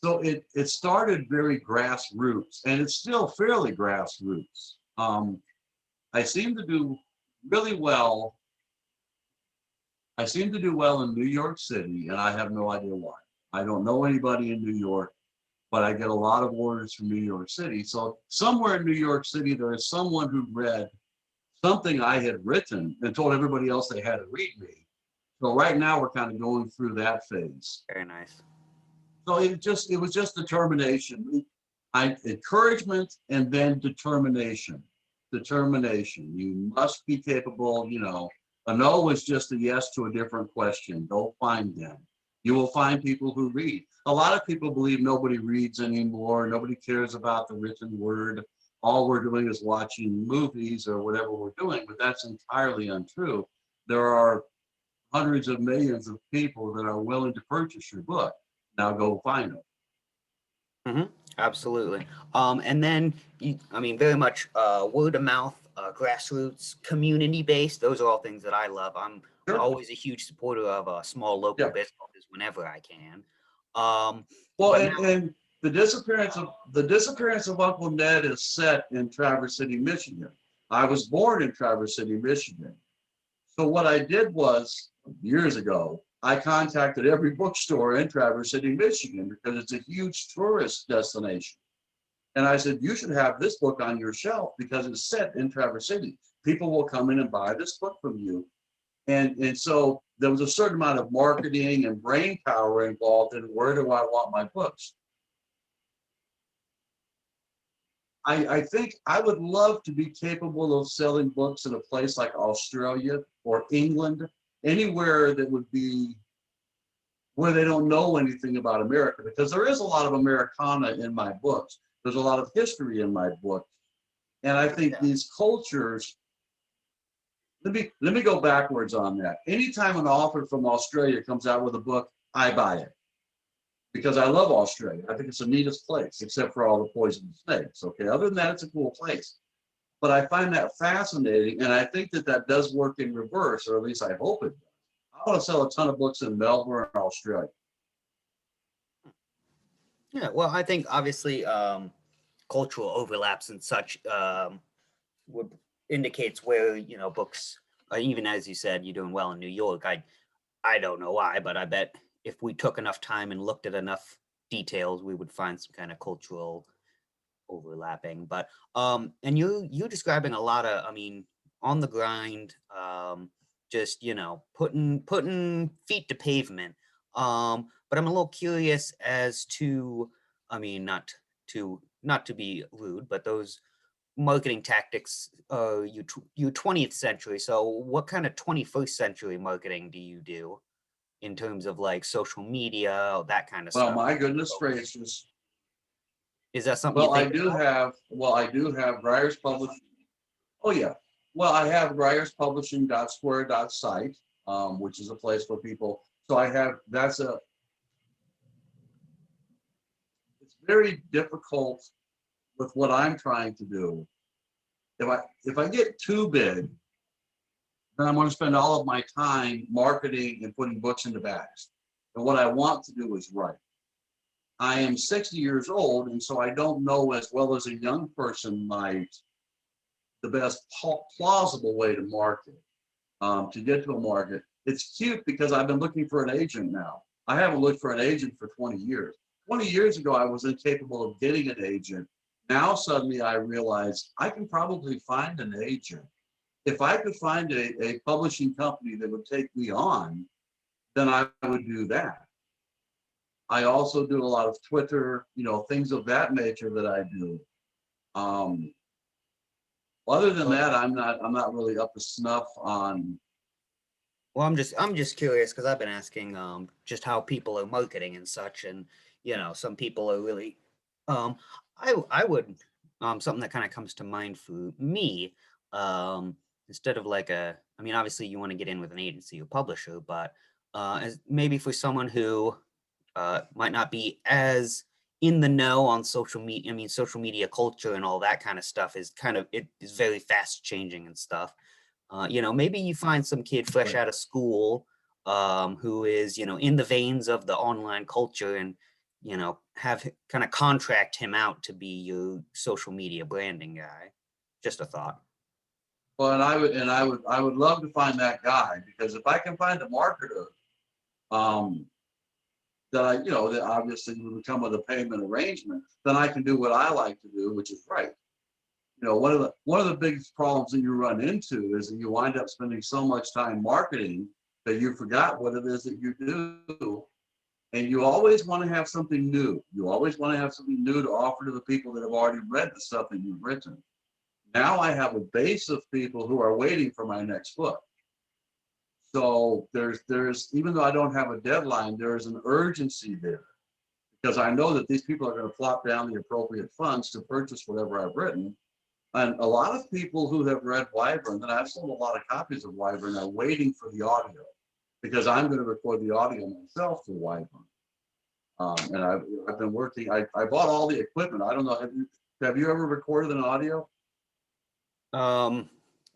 So it started very grassroots, and it's still fairly grassroots. I seem to do really well. I seem to do well in New York City, and I have no idea why. I don't know anybody in New York, but I get a lot of orders from New York City. So somewhere in New York City, there is someone who read something I had written and told everybody else they had to read me. So right now we're kind of going through that phase. Very nice. So it was just determination. Encouragement and then determination. Determination. You must be capable, a no is just a yes to a different question. Go find them. You will find people who read. A lot of people believe nobody reads anymore. Nobody cares about the written word. All we're doing is watching movies or whatever we're doing, but that's entirely untrue. There are hundreds of millions of people that are willing to purchase your book. Now go find them. Absolutely. And then, very much word of mouth, grassroots, community based. Those are all things that I love. I'm always a huge supporter of small local businesses whenever I can. And the disappearance of Uncle Ned is set in Traverse City, Michigan. I was born in Traverse City, Michigan. So what I did was, years ago, I contacted every bookstore in Traverse City, Michigan, because it's a huge tourist destination. And I said, you should have this book on your shelf because it's set in Traverse City. People will come in and buy this book from you. And so there was a certain amount of marketing and brain power involved in where do I want my books. I think I would love to be capable of selling books in a place like Australia or England, anywhere that would be where they don't know anything about America, because there is a lot of Americana in my books. There's a lot of history in my book. And I think these cultures, let me go backwards on that. Anytime an author from Australia comes out with a book, I buy it because I love Australia. I think it's the neatest place, except for all the poisonous snakes. Okay, other than that, it's a cool place. But I find that fascinating, and I think that that does work in reverse, or at least I hope it does. I want to sell a ton of books in Melbourne, Australia. Yeah, well, I think obviously cultural overlaps and such would indicates where, you know, books, even as you said, you're doing well in New York. I don't know why, but I bet if we took enough time and looked at enough details, we would find some kind of cultural overlapping. But and you describing a lot of, I mean, on the grind, just, you know, putting feet to pavement. But I'm a little curious as to, I mean, not to be rude, but those marketing tactics, you 20th century. So what kind of 21st century marketing do you do in terms of like social media, that kind of Well, stuff? my goodness gracious. Is that something you think about? I do have Greier's Publishing. Oh yeah. Well, I have Greier's Publishing.square.site, which is a place for people. So I have, it's very difficult with what I'm trying to do. If I get too big, then I'm going to spend all of my time marketing and putting books into bags. And what I want to do is write. I am 60 years old, and so I don't know as well as a young person might the best plausible way to market, to get to a market. It's cute because I've been looking for an agent now. I haven't looked for an agent for 20 years. 20 years ago, I was incapable of getting an agent. Now suddenly I realize I can probably find an agent. If I could find a publishing company that would take me on, then I would do that. I also do a lot of Twitter, you know, things of that nature that I do. Other than that, I'm not really up to snuff on. Well, I'm just curious because I've been asking just how people are marketing and such, and you know, some people are really um I would something that kind of comes to mind for me, instead of like a, I mean, obviously you want to get in with an agency or publisher, but as maybe for someone who might not be as in the know on social media. I mean, social media culture and all that kind of stuff is kind of, it is very fast changing and stuff. You know, maybe you find some kid fresh Right. out of school, who is, you know, in the veins of the online culture, and, you know, have kind of contract him out to be your social media branding guy. Just a thought. Well, I would love to find that guy, because if I can find a marketer, um, that obviously would come with a payment arrangement, then I can do what I like to do, which is write. You know, one of the biggest problems that you run into is that you wind up spending so much time marketing that you forgot what it is that you do. And you always want to have something new. You always want to have something new to offer to the people that have already read the stuff that you've written. Now I have a base of people who are waiting for my next book. So there's even though I don't have a deadline, there's an urgency there, because I know that these people are going to plop down the appropriate funds to purchase whatever I've written. And a lot of people who have read Wyvern, and I've sold a lot of copies of Wyvern, are waiting for the audio, because I'm going to record the audio myself for Wyvern. And I've been working. I bought all the equipment. I don't know. Have you ever recorded an audio? Um,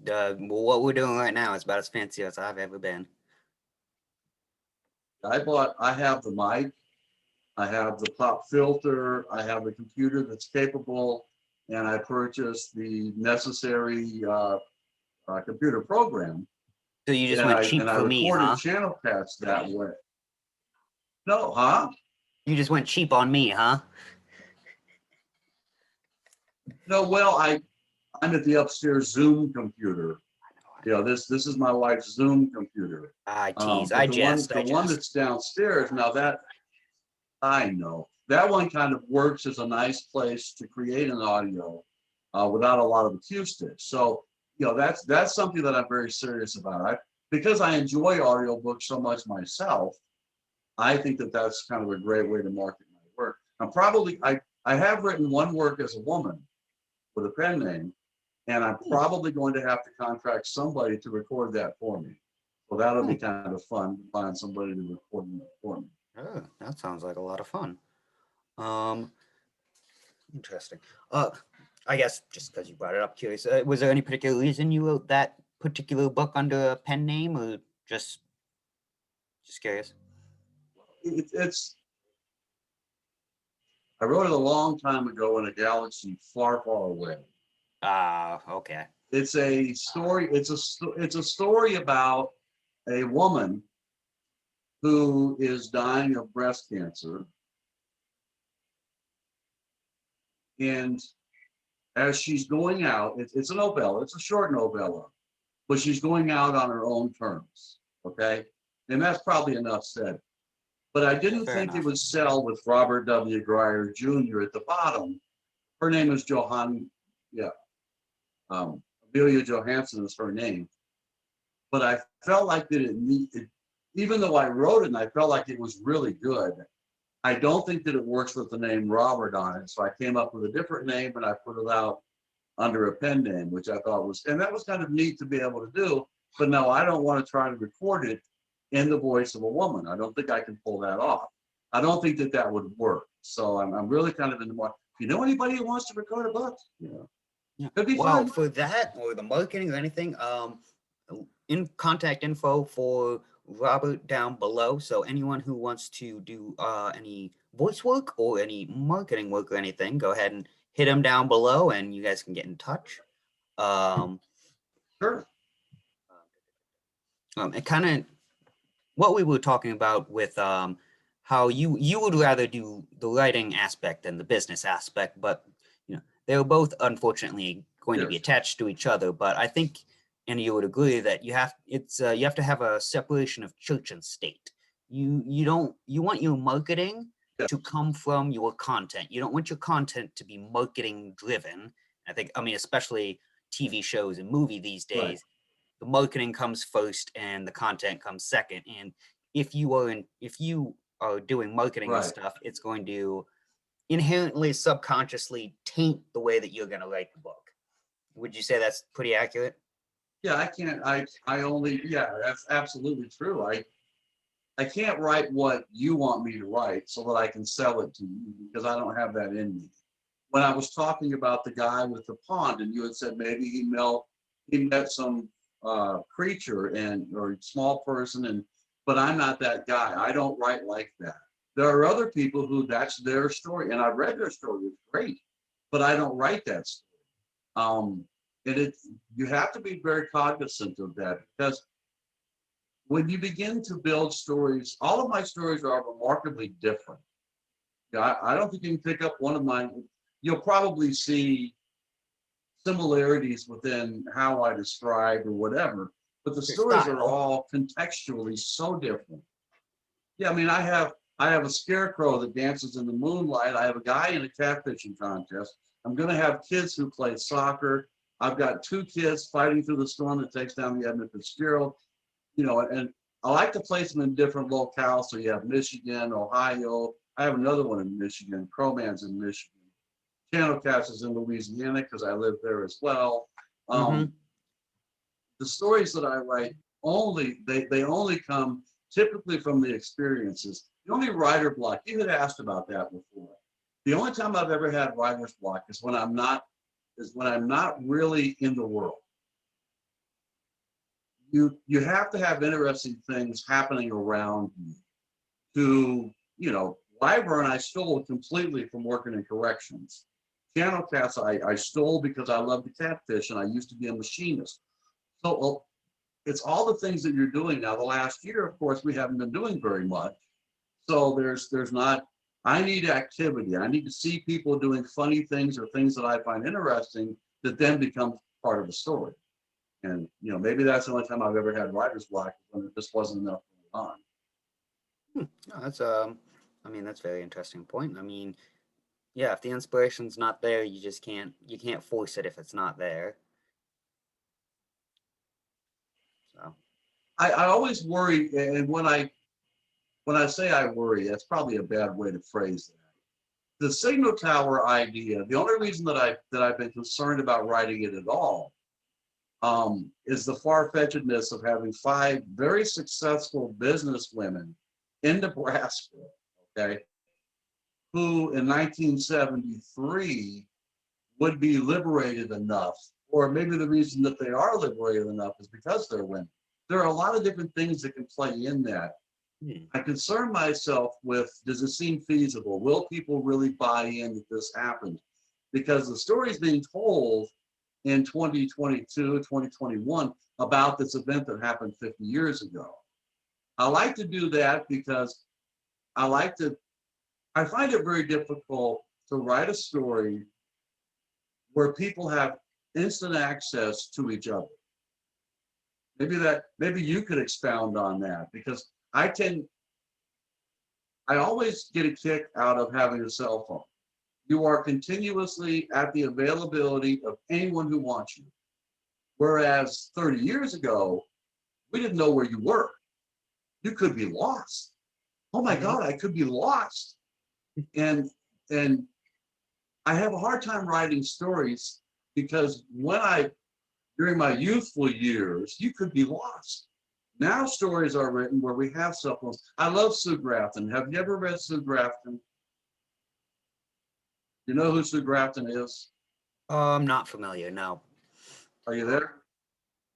well, what we're doing right now is about as fancy as I've ever been. I have the mic, I have the pop filter, I have a computer that's capable, and I purchased the necessary computer program. So you just And went I cheap and I for me, recorded huh? channel cats that way. No, huh? You just went cheap on me, huh? No, well, I'm at the upstairs Zoom computer. This is my wife's Zoom computer. I tease. I But the one jest. the I one jest. that's downstairs now, that I know that one kind of works as a nice place to create an audio without a lot of acoustics. So that's something that I'm very serious about. Because I enjoy audiobooks so much myself, I think that that's kind of a great way to market my work. I have written one work as a woman with a pen name, and I'm probably going to have to contract somebody to record that for me. So that'll Hmm. be kind of fun to find somebody to record it for me. Oh, that sounds like a lot of fun. Um, Interesting. I guess just because you brought it up, curious. Was there any particular reason you wrote that particular book under a pen name, or just curious? It's I wrote it a long time ago in a galaxy far, far away. Ah, okay. It's a story. It's a story about a woman who is dying of breast cancer, and as she's going out, it's a novella. It's a short novella, but she's going out on her own terms. Okay, and that's probably enough said. But I didn't Fair think it enough. would sell with Robert W. Greier Jr. at the bottom. Her name is Johan. Yeah, Amelia Johansson is her name. But I felt like that it needed, even though I wrote it and I felt like it was really good, I don't think that it works with the name Robert on it. So I came up with a different name and I put it out under a pen name, which I thought was, and that was kind of neat to be able to do. But no, I don't want to try to record it in the voice of a woman. I don't think I can pull that off. I don't think that that would work. So I'm really kind of in the market. If you know anybody who wants to record a book, Yeah. it'd be Well, fun. for that or the marketing or anything, in contact info for Robert down below. So anyone who wants to do any voice work or any marketing work or anything, go ahead and hit him down below, and you guys can get in touch. Um, Sure. and kind of what we were talking about with how you would rather do the writing aspect than the business aspect, but they were both unfortunately going to be Yes. attached to each other. But I think, and you would agree that you have to have a separation of church and state. You want your marketing Yeah. to come from your content. You don't want your content to be marketing driven. I mean, especially TV shows and movie these Right. days, the marketing comes first and the content comes second. And if you are doing marketing and Right. stuff, it's going to inherently subconsciously taint the way that you're going to write the book. Would you say that's pretty accurate? Yeah, I can't, I only, yeah, that's absolutely true. I can't write what you want me to write so that I can sell it to you because I don't have that in me. When I was talking about the guy with the pond and you had said maybe he met some creature or small person but I'm not that guy. I don't write like that. There are other people who that's their story and I read their story. It's great, but I don't write that story. Um, and you have to be very cognizant of that because when you begin to build stories, all of my stories are remarkably different. I don't think you can pick up one of mine. You'll probably see similarities within how I describe or whatever, but the Your stories are style. all contextually so different. Yeah, I mean, I have a scarecrow that dances in the moonlight. I have a guy in a catfishing contest. I'm going to have kids who play soccer. I've got two kids fighting through the storm that takes down the Edmund Fitzgerald. And I like to place them in different locales. So you have Michigan, Ohio. I have another one in Michigan. Crowman's in Michigan. Channel Cast is in Louisiana because I live there as well. Mm-hmm. The stories that I write they only come typically from the experiences. The only writer block, you had asked about that before. The only time I've ever had writer's block is when I'm not really in the world. You have to have interesting things happening around you. Wyvern I stole completely from working in corrections. Channel Cats I stole because I love the catfish and I used to be a machinist. So it's all the things that you're doing now. The last year, of course, we haven't been doing very much. So there's not, I need activity. I need to see people doing funny things or things that I find interesting that then become part of the story. And, you know, maybe that's the only time I've ever had writer's block, when it just wasn't enough going on. No, that's I mean, that's a very interesting point. I mean, yeah, if the inspiration's not there, you can't force it if it's not there. So I always worry, and when I say I worry, that's probably a bad way to phrase that. The signal tower idea, the only reason that I've been concerned about writing it at all is the far-fetchedness of having 5 very successful business women in Nebraska, okay, who in 1973 would be liberated enough, or maybe the reason that they are liberated enough is because they're women. There are a lot of different things that can play in that. I concern myself with, does it seem feasible? Will people really buy in that this happened? Because the story is being told in 2022, 2021 about this event that happened 50 years ago. I like to do that because I find it very difficult to write a story where people have instant access to each other. Maybe you could expound on that, because I always get a kick out of having a cell phone. You are continuously at the availability of anyone who wants you. Whereas 30 years ago, we didn't know where you were. You could be lost. Oh my God, I could be lost. And I have a hard time writing stories because during my youthful years, you could be lost. Now stories are written where we have cell phones. I love Sue Grafton. Have you ever read Sue Grafton? You know who Sue Grafton is? I'm not familiar. No, Are you there?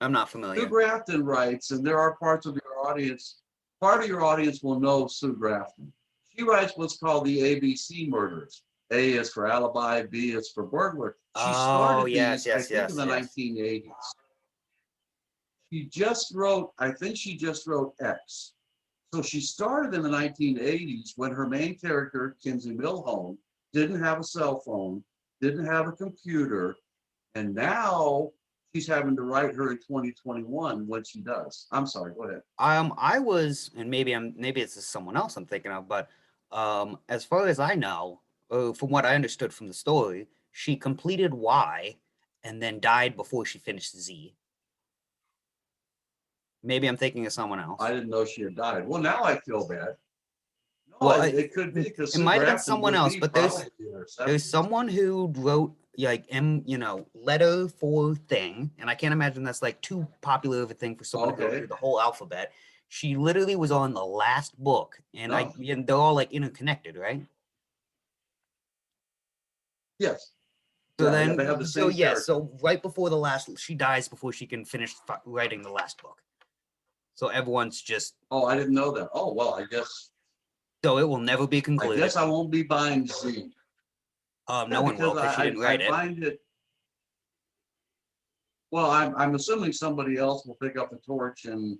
I'm not Sue familiar. Grafton writes, and there are parts of your audience, part of your audience will know Sue Grafton. She writes what's called the ABC murders. A is for alibi, B is for burglar. She Oh, started yes, these, I yes, think, in yes, the yes. 1980s. I think she just wrote X. So she started in the 1980s when her main character, Kinsey Milhone, didn't have a cell phone, didn't have a computer, and now she's having to write her in 2021 when she does. I'm sorry, go ahead. I was, and maybe it's just someone else I'm thinking of, but as far as I know, from what I understood from the story, she completed Y and then died before she finished Z. Maybe I'm thinking of someone I else. didn't know she had died. Well, now I feel bad. No, Well, it could be because it Sue might have been Grafton someone would else, be but probably in her there's 70s. someone who wrote like letter for thing, and I can't imagine that's like too popular of a thing for someone to go Okay. through the whole alphabet. She literally was on the last book, and No. and they're all like interconnected, right? Yes. So Yeah, they have the same yes, character. so right before the last, she dies before she can finish writing the last book. So everyone's just, Oh, I didn't know that. Oh, well, so it will never be I concluded. guess I won't be buying Z. No one will, Because because she didn't I write it. find it, well, I'm assuming somebody else will pick up the torch and,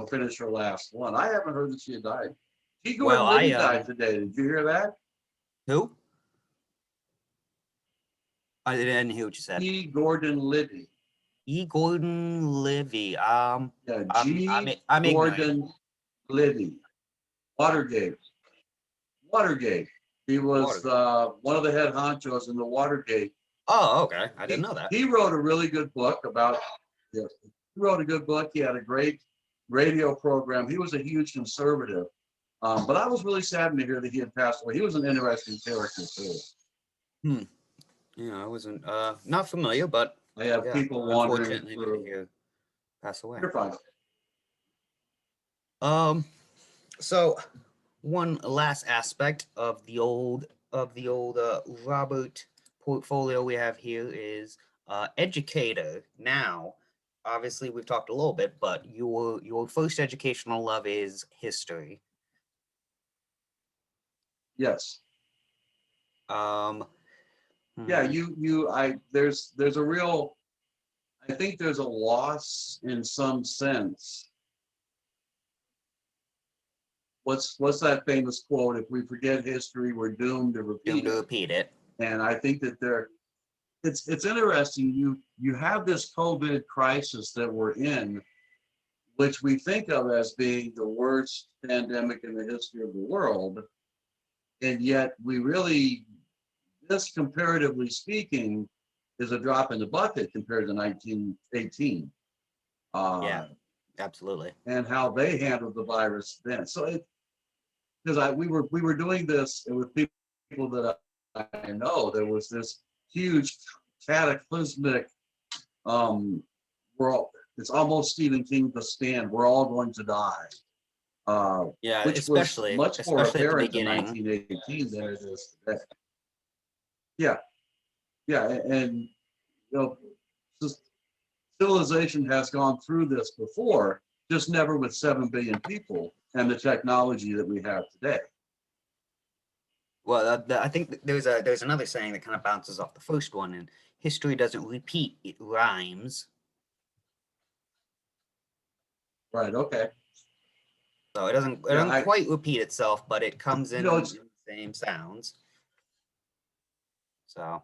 finish her last one. I haven't heard that she had died. T. Well, Gordon Liddy died today. Did you hear that? who? I didn't hear what you said. T. Gordon Liddy. E. Gordon Livy. Yeah, G. I'm ignorant. Gordon Liddy. Watergate. Watergate. He was one of the head honchos in the Watergate. Oh, okay. I didn't know that. He wrote a really good book about, yes, he wrote a good book. He had a great radio program. He was a huge conservative. But I was really saddened to hear that he had passed away. He was an interesting character too. Yeah, I wasn't not familiar, but I have yeah, people wandering unfortunately to through. hear pass away. You're fine. So one last aspect of the old Robert portfolio we have here is educator. Now, obviously we've talked a little bit, but your first educational love is history. Yes. Um Yeah, there's a real, I think there's a loss in some sense. What's that famous quote? If we forget history, we're doomed to repeat Doomed to it. repeat it. And I think that it's interesting. You have this COVID crisis that we're in, which we think of as being the worst pandemic in the history of the world, and yet we really, this comparatively speaking, is a drop in the bucket compared to 1918. Yeah, absolutely. And how they handled the virus then. So because we were doing this with people that I know, there was this huge cataclysmic, we're all, it's almost Stephen King The Stand, we're all going to die, Yeah, which was much more especially at the apparent in beginning. 1918 than it is today. Yeah, yeah, and you know, civilization has gone through this before, just never with 7 billion people and the technology that we have today. Well, I think there's another saying that kind of bounces off the first one, and history doesn't repeat; it rhymes. Right. Okay. So it doesn't Yeah. quite repeat itself, but it comes in It's the same sounds. So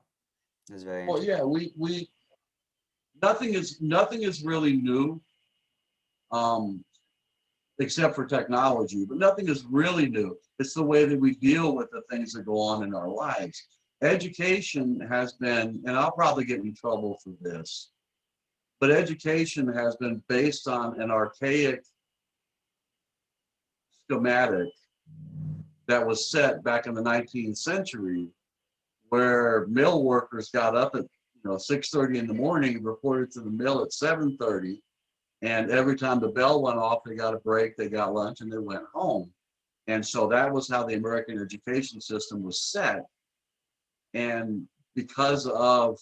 it's very well, interesting. yeah. We nothing is really new, um, except for technology. But nothing is really new. It's the way that we deal with the things that go on in our lives. Education has been, and I'll probably get in trouble for this, but education has been based on an archaic schematic that was set back in the 19th century, where mill workers got up at 6:30 in the morning, reported to the mill at 7:30, and every time the bell went off, they got a break, they got lunch, and they went home. And so that was how the American education system was set. And because of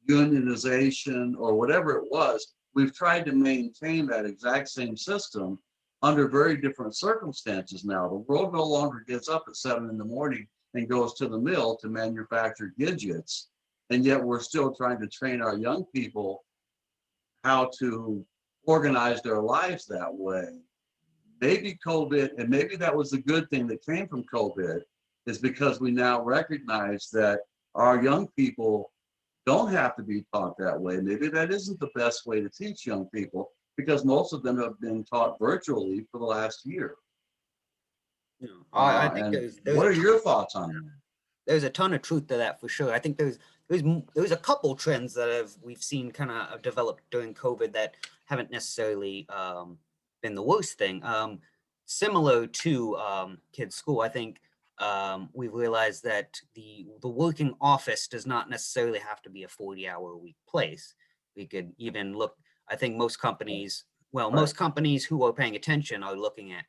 unionization or whatever it was, we've tried to maintain that exact same system under very different circumstances now. The world no longer gets up at 7 in the morning and goes to the mill to manufacture gadgets. And yet we're still trying to train our young people how to organize their lives that way. Maybe COVID, and maybe that was the good thing that came from COVID, is because we now recognize that our young people don't have to be taught that way. Maybe that isn't the best way to teach young people, because most of them have been taught virtually for the last year. I think And there's what a are ton, your thoughts on that? there's a ton of truth to that for sure. I think there's a couple trends that we've seen kind of developed during COVID that haven't necessarily been the worst thing. Similar to kids' school, I think we've realized that the working office does not necessarily have to be a 40-hour-a-week place. We could even look. I think most companies, well, Right. most companies who are paying attention are looking at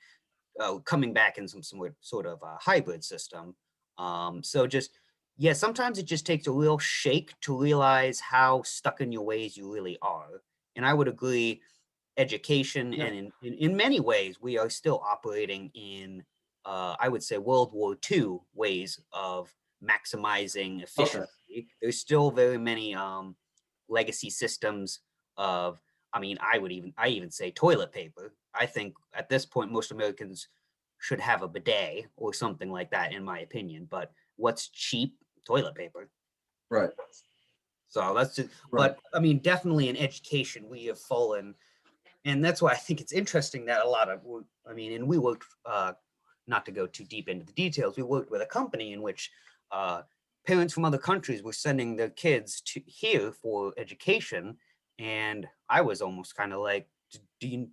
coming back in some sort of hybrid system. So just, yeah, sometimes it just takes a real shake to realize how stuck in your ways you really are. And I would agree, education, Yeah. and in many ways, we are still operating in, I would say, World War II ways of maximizing Okay. efficiency. There's still very many legacy systems of, I mean, I even say toilet paper. I think at this point, most Americans should have a bidet or something like that, in my opinion. But what's cheap? Toilet paper. Right. So that's just, Right. but I mean, definitely in education, we have fallen. And that's why I think it's interesting that a lot of, I mean, and we worked, not to go too deep into the details, we worked with a company in which parents from other countries were sending their kids to here for education. And I was almost kind of like, do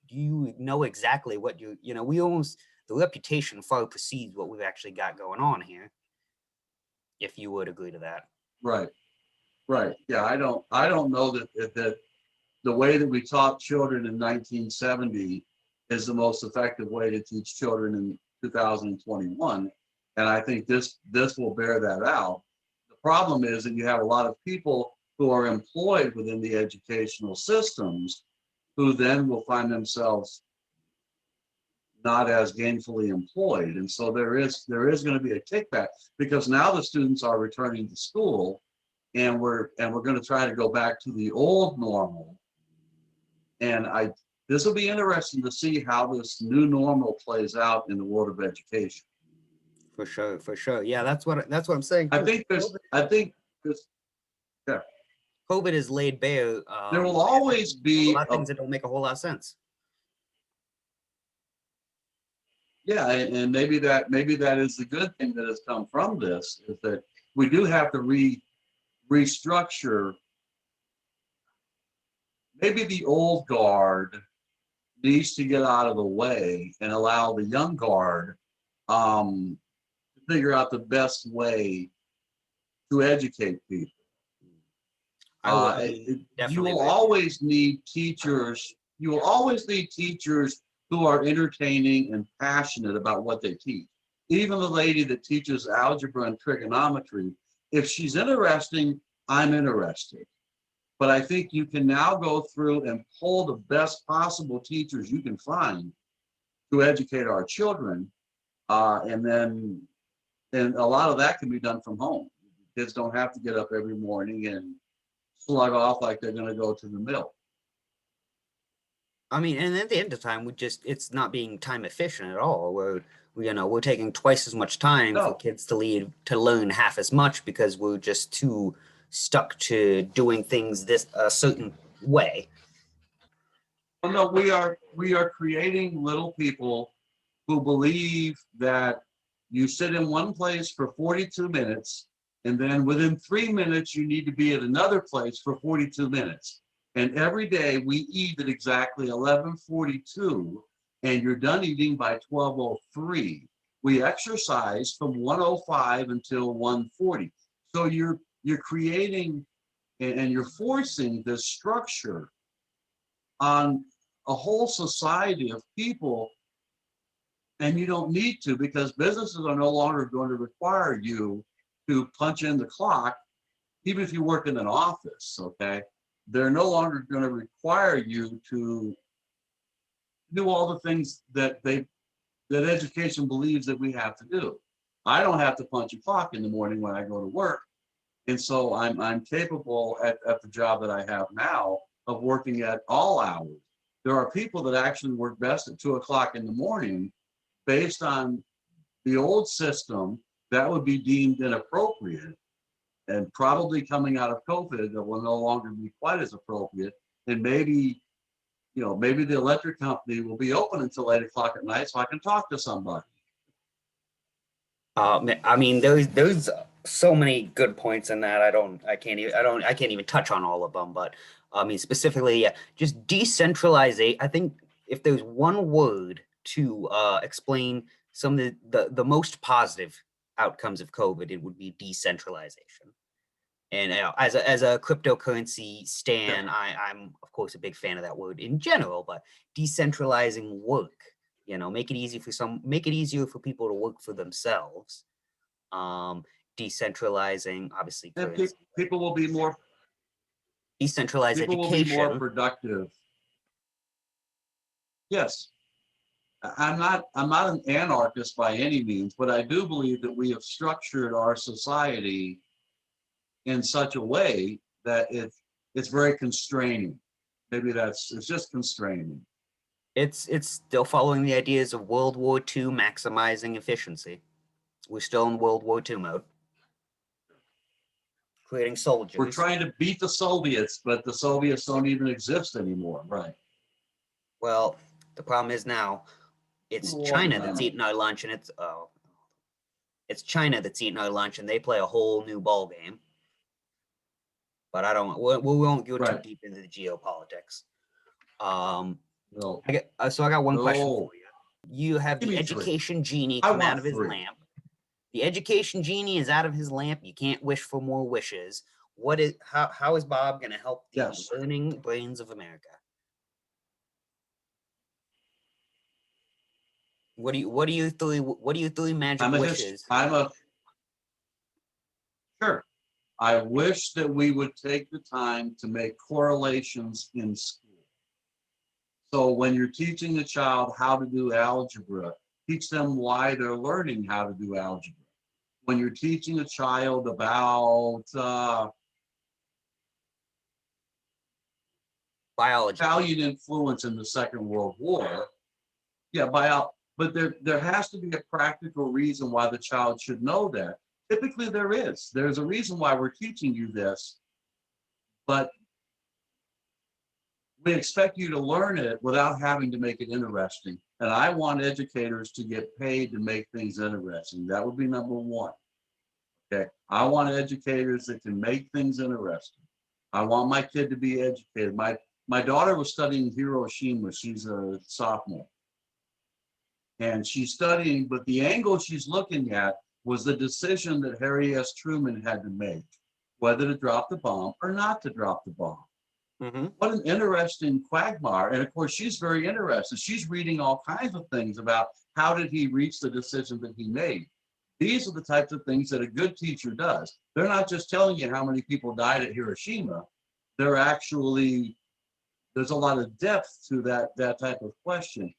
you know exactly what we almost, the reputation far precedes what we've actually got going on here, if you would agree to that. Right. Right. Yeah. I don't know that the way that we taught children in 1970 is the most effective way to teach children in 2021. And I think this will bear that out. The problem is that you have a lot of people who are employed within the educational systems who then will find themselves not as gainfully employed. And so there is going to be a kickback, because now the students are returning to school, and we're going to try to go back to the old normal. And this will be interesting to see how this new normal plays out in the world of education. For sure, for sure. Yeah, that's what I'm saying. I think this, yeah, COVID is laid bare. there will always a be lot of things that don't make a whole lot of sense. yeah, and maybe that is the good thing that has come from this, is that we do have to restructure. Maybe the old guard needs to get out of the way and allow the young guard to figure out the best way to educate people. You will always need teachers. You will always need teachers who are entertaining and passionate about what they teach. Even the lady that teaches algebra and trigonometry, if she's interesting, I'm interested. But I think you can now go through and pull the best possible teachers you can find to educate our children. And a lot of that can be done from home. Kids don't have to get up every morning and slug off like they're going to go to the mill. I mean, and at the end of time, it's not being time efficient at all. We're taking twice as much time for kids to learn half as much because we're just too stuck to doing things a certain way. Well, no, we are creating little people who believe that you sit in one place for 42 minutes, and then within 3 minutes, you need to be at another place for 42 minutes. And every day we eat at exactly 11:42, and you're done eating by 12:03. We exercise from 1:05 until 1:40. So you're creating and you're forcing this structure on a whole society of people, and you don't need to, because businesses are no longer going to require you to punch in the clock, even if you work in an office, okay? They're no longer going to require you to do all the things that education believes that we have to do. I don't have to punch a clock in the morning when I go to work. And so I'm capable at the job that I have now of working at all hours. There are people that actually work best at 2 o'clock in the morning. Based on the old system, that would be deemed inappropriate. And probably coming out of COVID, that will no longer be quite as appropriate. And maybe the electric company will be open until 8 o'clock at night so I can talk to somebody. I mean, there's so many good points in that. I can't even touch on all of them. But I mean, specifically, just decentralization. I think if there's one word to explain some of the most positive outcomes of COVID, it would be decentralization. And as a cryptocurrency stan, I'm of course a big fan of that word in general. But decentralizing work, make it easier for people to work for themselves. Decentralizing, obviously, people will be more decentralized people education. will be more productive. Yes, I'm not an anarchist by any means, but I do believe that we have structured our society in such a way that it's very constraining. Maybe it's just constraining. It's still following the ideas of World War II, maximizing efficiency. We're still in World War II mode. Creating soldiers. We're trying to beat the Soviets, but the Soviets don't even exist anymore, right? Well, the problem is now it's China that's eating our lunch, and it's China that's eating our lunch, and they play a whole new ball game. But we won't go too deep into the geopolitics. No. I got one question for you. You have the education genie come out of his lamp. The education genie is out of his lamp. You can't wish for more wishes. How is Bob going to help the learning brains of America? What do you three magic wishes? Sure. I wish that we would take the time to make correlations in school. So when you're teaching a child how to do algebra, teach them why they're learning how to do algebra. When you're teaching a child about Biology. Italian influence in the Second World War. Yeah, but there has to be a practical reason why the child should know that. Typically there is. There's a reason why we're teaching you this, but we expect you to learn it without having to make it interesting. And I want educators to get paid to make things interesting. That would be number one. Okay. I want educators that can make things interesting. I want my kid to be educated. My daughter was studying Hiroshima. She's a sophomore. And she's studying, but the angle she's looking at was the decision that Harry S. Truman had to make, whether to drop the bomb or not to drop the bomb. Mm-hmm. What an interesting quagmire. And of course, she's very interested. She's reading all kinds of things about how did he reach the decision that he made. These are the types of things that a good teacher does. They're not just telling you how many people died at Hiroshima. They're actually, there's a lot of depth to that type of question.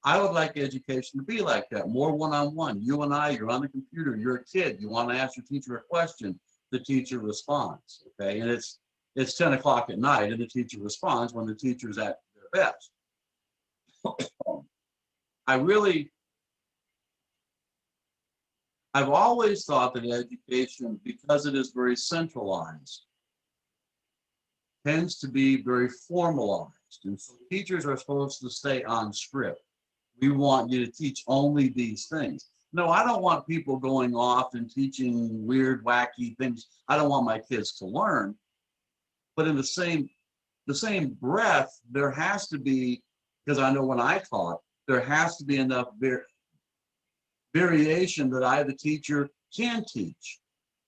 I would like education to be like that, more one-on-one. You and I, you're on the computer, you're a kid, you want to ask your teacher a question, the teacher responds, okay? And it's 10 o'clock at night and the teacher responds when the teacher's at their best. I've always thought that education, because it is very centralized, tends to be very formalized. And so teachers are supposed to stay on script. We want you to teach only these things. No, I don't want people going off and teaching weird, wacky things. I don't want my kids to learn. But in the same breath, there has to be, because I know when I taught, there has to be enough variation that I, the teacher, can teach.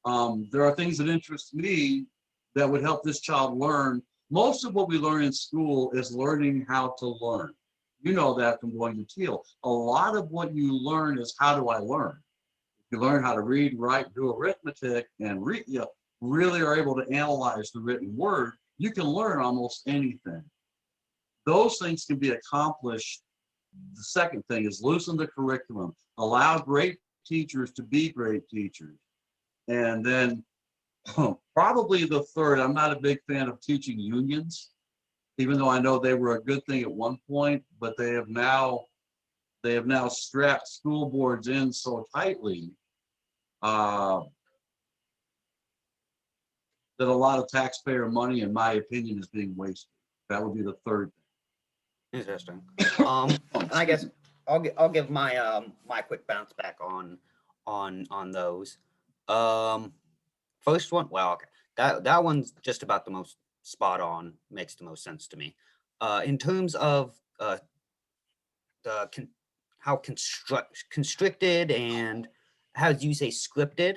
There are things that interest me that would help this child learn. Most of what we learn in school is learning how to learn. You know that from going to Teal. A lot of what you learn is how do I learn? If you learn how to read, write, do arithmetic, and really are able to analyze the written word, you can learn almost anything. Those things can be accomplished. The second thing is loosen the curriculum, allow great teachers to be great teachers. And then probably the third, I'm not a big fan of teaching unions, even though I know they were a good thing at one point, but they have now strapped school boards in so tightly that a lot of taxpayer money, in my opinion, is being wasted. That would be the third thing. Interesting. And I guess I'll give my my quick bounce back on those. First one, well, okay, that one's just about the most spot on. Makes the most sense to me. In terms of how constricted and how do you say scripted,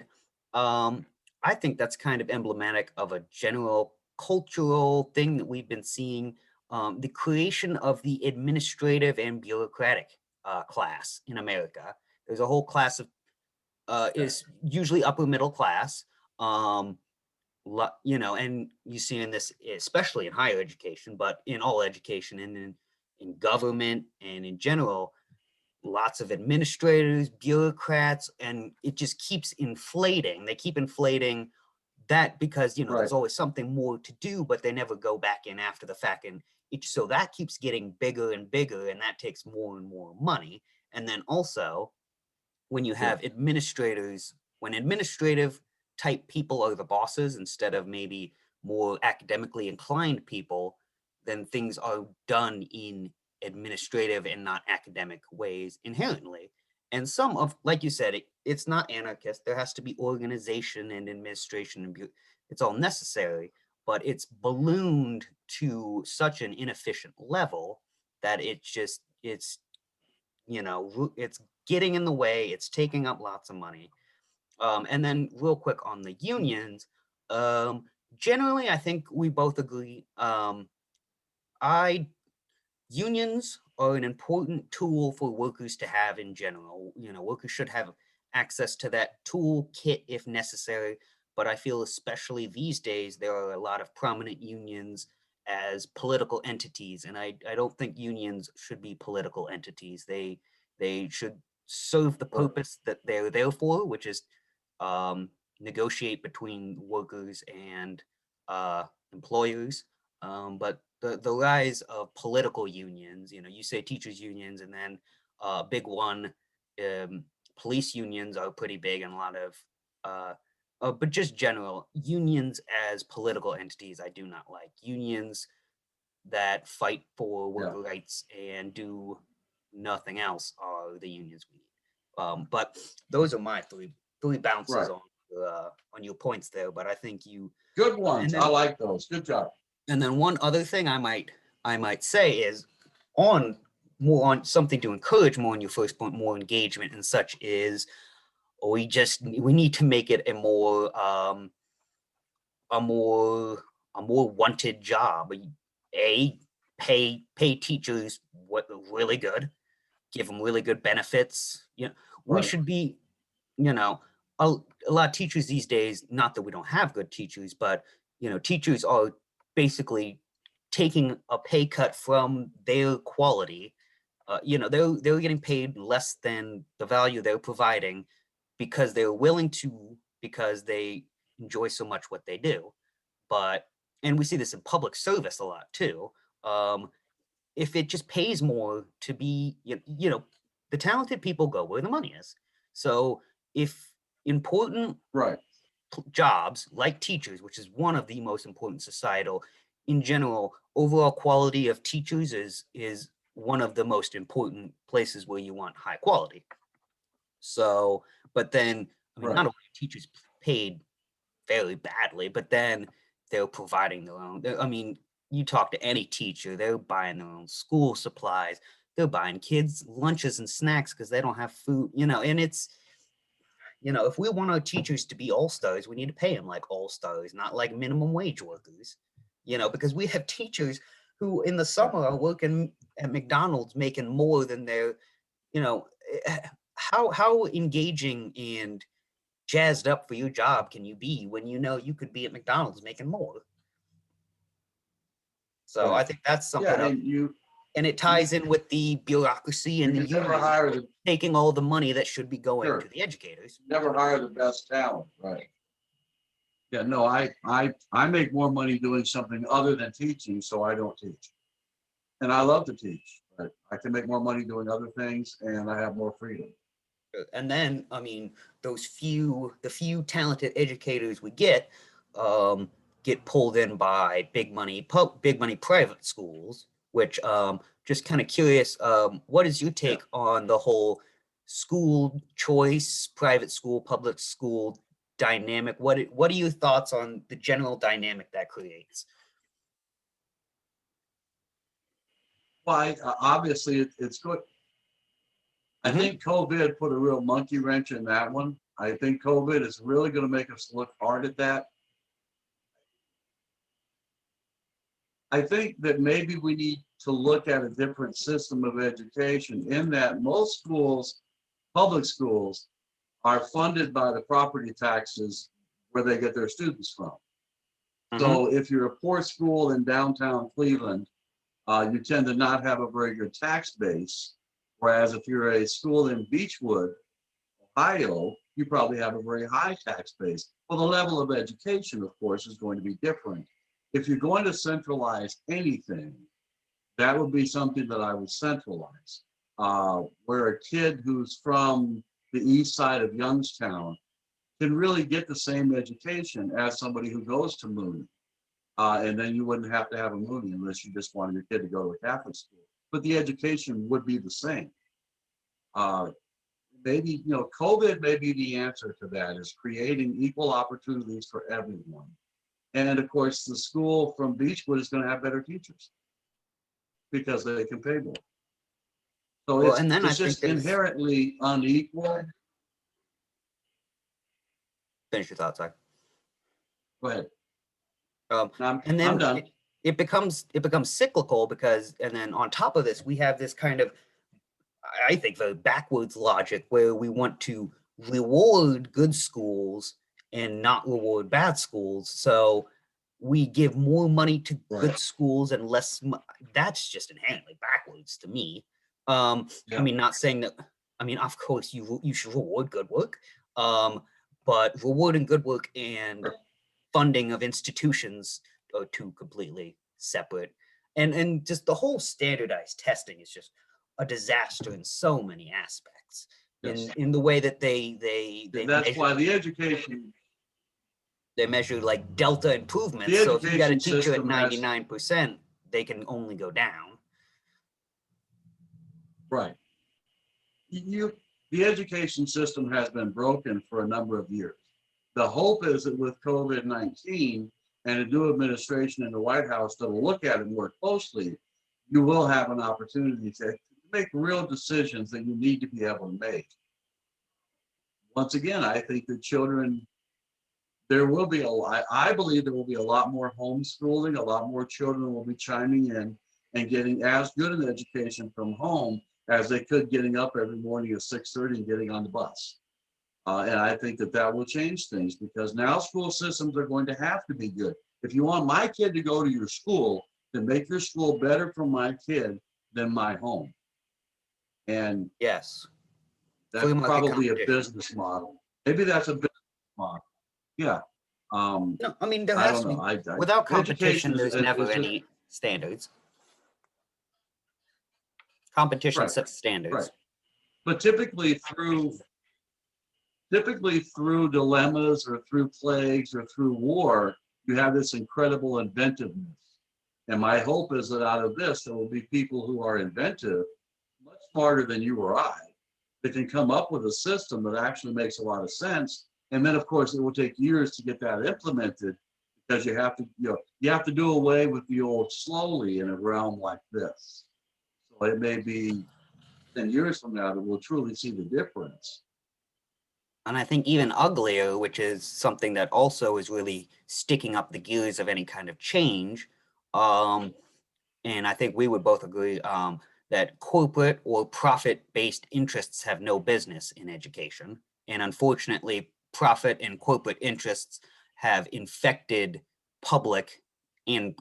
I think that's kind of emblematic of a general cultural thing that we've been seeing. The creation of the administrative and bureaucratic class in America. There's a whole class of is usually upper middle class. And you see in this, especially in higher education, but in all education and in government and in general, lots of administrators, bureaucrats, and it just keeps inflating. They keep inflating that because, Right. there's always something more to do, but they never go back in after the fact. And so that keeps getting bigger and bigger, and that takes more and more money. And then also, when you have administrators, when administrative type people are the bosses instead of maybe more academically inclined people, then things are done in administrative and not academic ways inherently. And some of, like you said, it's not anarchist. There has to be organization and administration, and it's all necessary, but it's ballooned to such an inefficient level that it's it's getting in the way, it's taking up lots of money. And then real quick on the unions, generally, I think we both agree. I Unions are an important tool for workers to have in general. Workers should have access to that toolkit if necessary. But I feel especially these days, there are a lot of prominent unions as political entities. And I don't think unions should be political entities. They should serve the purpose that they're there for, which is negotiate between workers and employers. But the rise of political unions. You know, you say teachers unions, and then big one, police unions are pretty big, and a lot of but just general unions as political entities, I do not like unions that fight for Yeah, worker rights and do nothing else are the unions we need. But those are my three bounces right. on your points there. But I think you Good and ones. I then like those. Good job. one other thing I might say is on more on something to encourage more on your first point, more engagement and such is we need to make it a more a more wanted job. A pay teachers what really good, give them really good benefits. You know, we Right. should be, you know, a, a lot of teachers these days, not that we don't have good teachers, but you know, teachers are basically taking a pay cut from their quality. You know, they're getting paid less than the value they're providing because they're willing to, because they enjoy so much what they do. But and we see this in public service a lot too. Um, if it just pays more to be, you know, the talented people go where the money is. So if important Right. jobs like teachers, which is one of the most important societal in general, overall quality of teachers is one of the most important places where you want high quality. So, but then I mean, not Right. only are teachers paid fairly badly, but then they're providing their own. I mean, you talk to any teacher, they're buying their own school supplies, they're buying kids lunches and snacks because they don't have food, you know, and it's, you know, if we want our teachers to be all stars, we need to pay them like all stars, not like minimum wage workers, you know, because we have teachers who in the Yeah. summer are working at McDonald's making more than their, you know, how engaging and jazzed up for your job can you be when you know you could be at McDonald's making more? So I Right. think that's Yeah. something else. And it You ties in with the bureaucracy you and the can never unions hire the taking all the money that should be going to sure. the educators. Never hire the best talent. Right. Yeah. No. I make more money doing something other than teaching, so I don't teach. And I love to teach, but I can make more money doing other things, and I have more freedom. And then, I mean, the few talented educators we get pulled in by big money private schools, which just kind of curious, what is your Yeah. take on the whole school choice, private school, public school dynamic? What are your thoughts on the general dynamic that creates? Why? Obviously, it's good. I Hmm. think COVID put a real monkey wrench in that one. I think COVID is really going to make us look hard at that. I think that maybe we need to look at a different system of education in that most schools, public schools, are funded by the property taxes where they get their students from. Hmm. So if you're a poor school in downtown Cleveland, you tend to not have a very good tax base. Whereas if you're a school in Beechwood, Ohio, you probably have a very high tax base. Well, the level of education, of course, is going to be different. If you're going to centralize anything, that would be something that I would centralize. Where a kid who's from the east side of Youngstown can really get the same education as somebody who goes to Mooney. And then you wouldn't have to have a Mooney unless you just wanted your kid to go to a Catholic school. But the education would be the same. Uh, Maybe, COVID may be the answer to that, is creating equal opportunities for everyone. And of course, the school from Beechwood is going to have better teachers because they can pay more. So Well, it's and then I it's think just there's inherently unequal. finish your thoughts, sorry. Go ahead. Um, I'm and I'm then done. it becomes cyclical because, and then on top of this, we have this kind of, I think, very backwards logic where we want to reward good schools and not reward bad schools. So we give more money to Right. good schools and less. That's just inherently backwards to me. I Yeah. mean, not saying that. I mean, of course, you should reward good work, but rewarding good work and funding of institutions are two completely separate. and just the whole standardized testing is just a disaster in so many aspects. Yes. In the way that they That's why the education they measure like delta improvements. The So if you got a education teacher at system has- 99%, they can only go down. right. The education system has been broken for a number of years. The hope is that with COVID-19 and a new administration in the White House that will look at it more closely, you will have an opportunity to make real decisions that you need to be able to make. Once again, I think that children, there will be a lot, I believe there will be a lot more homeschooling, a lot more children will be chiming in and getting as good an education from home as they could getting up every morning at 6:30 and getting on the bus. And I think that that will change things because now school systems are going to have to be good. If you want my kid to go to your school, then make your school better for my kid than my home. And Yes. that's Free market probably a competition. business model. Maybe that's a business model. Yeah. No, I mean, there I has don't to know. be, without competition, Education there's never is just any standards. Competition right, sets standards. right. But typically through dilemmas or through plagues or through war, you have this incredible inventiveness. And my hope is that out of this, there will be people who are inventive, much smarter than you or I, that can come up with a system that actually makes a lot of sense. And then, of course, it will take years to get that implemented because you have to, you have to do away with the old slowly in a realm like this. So it may be 10 years from now that we'll truly see the difference. And I think even uglier, which is something that also is really sticking up the gears of any kind of change. And I think we would both agree that corporate or profit-based interests have no business in education. And unfortunately, profit and corporate interests have infected public and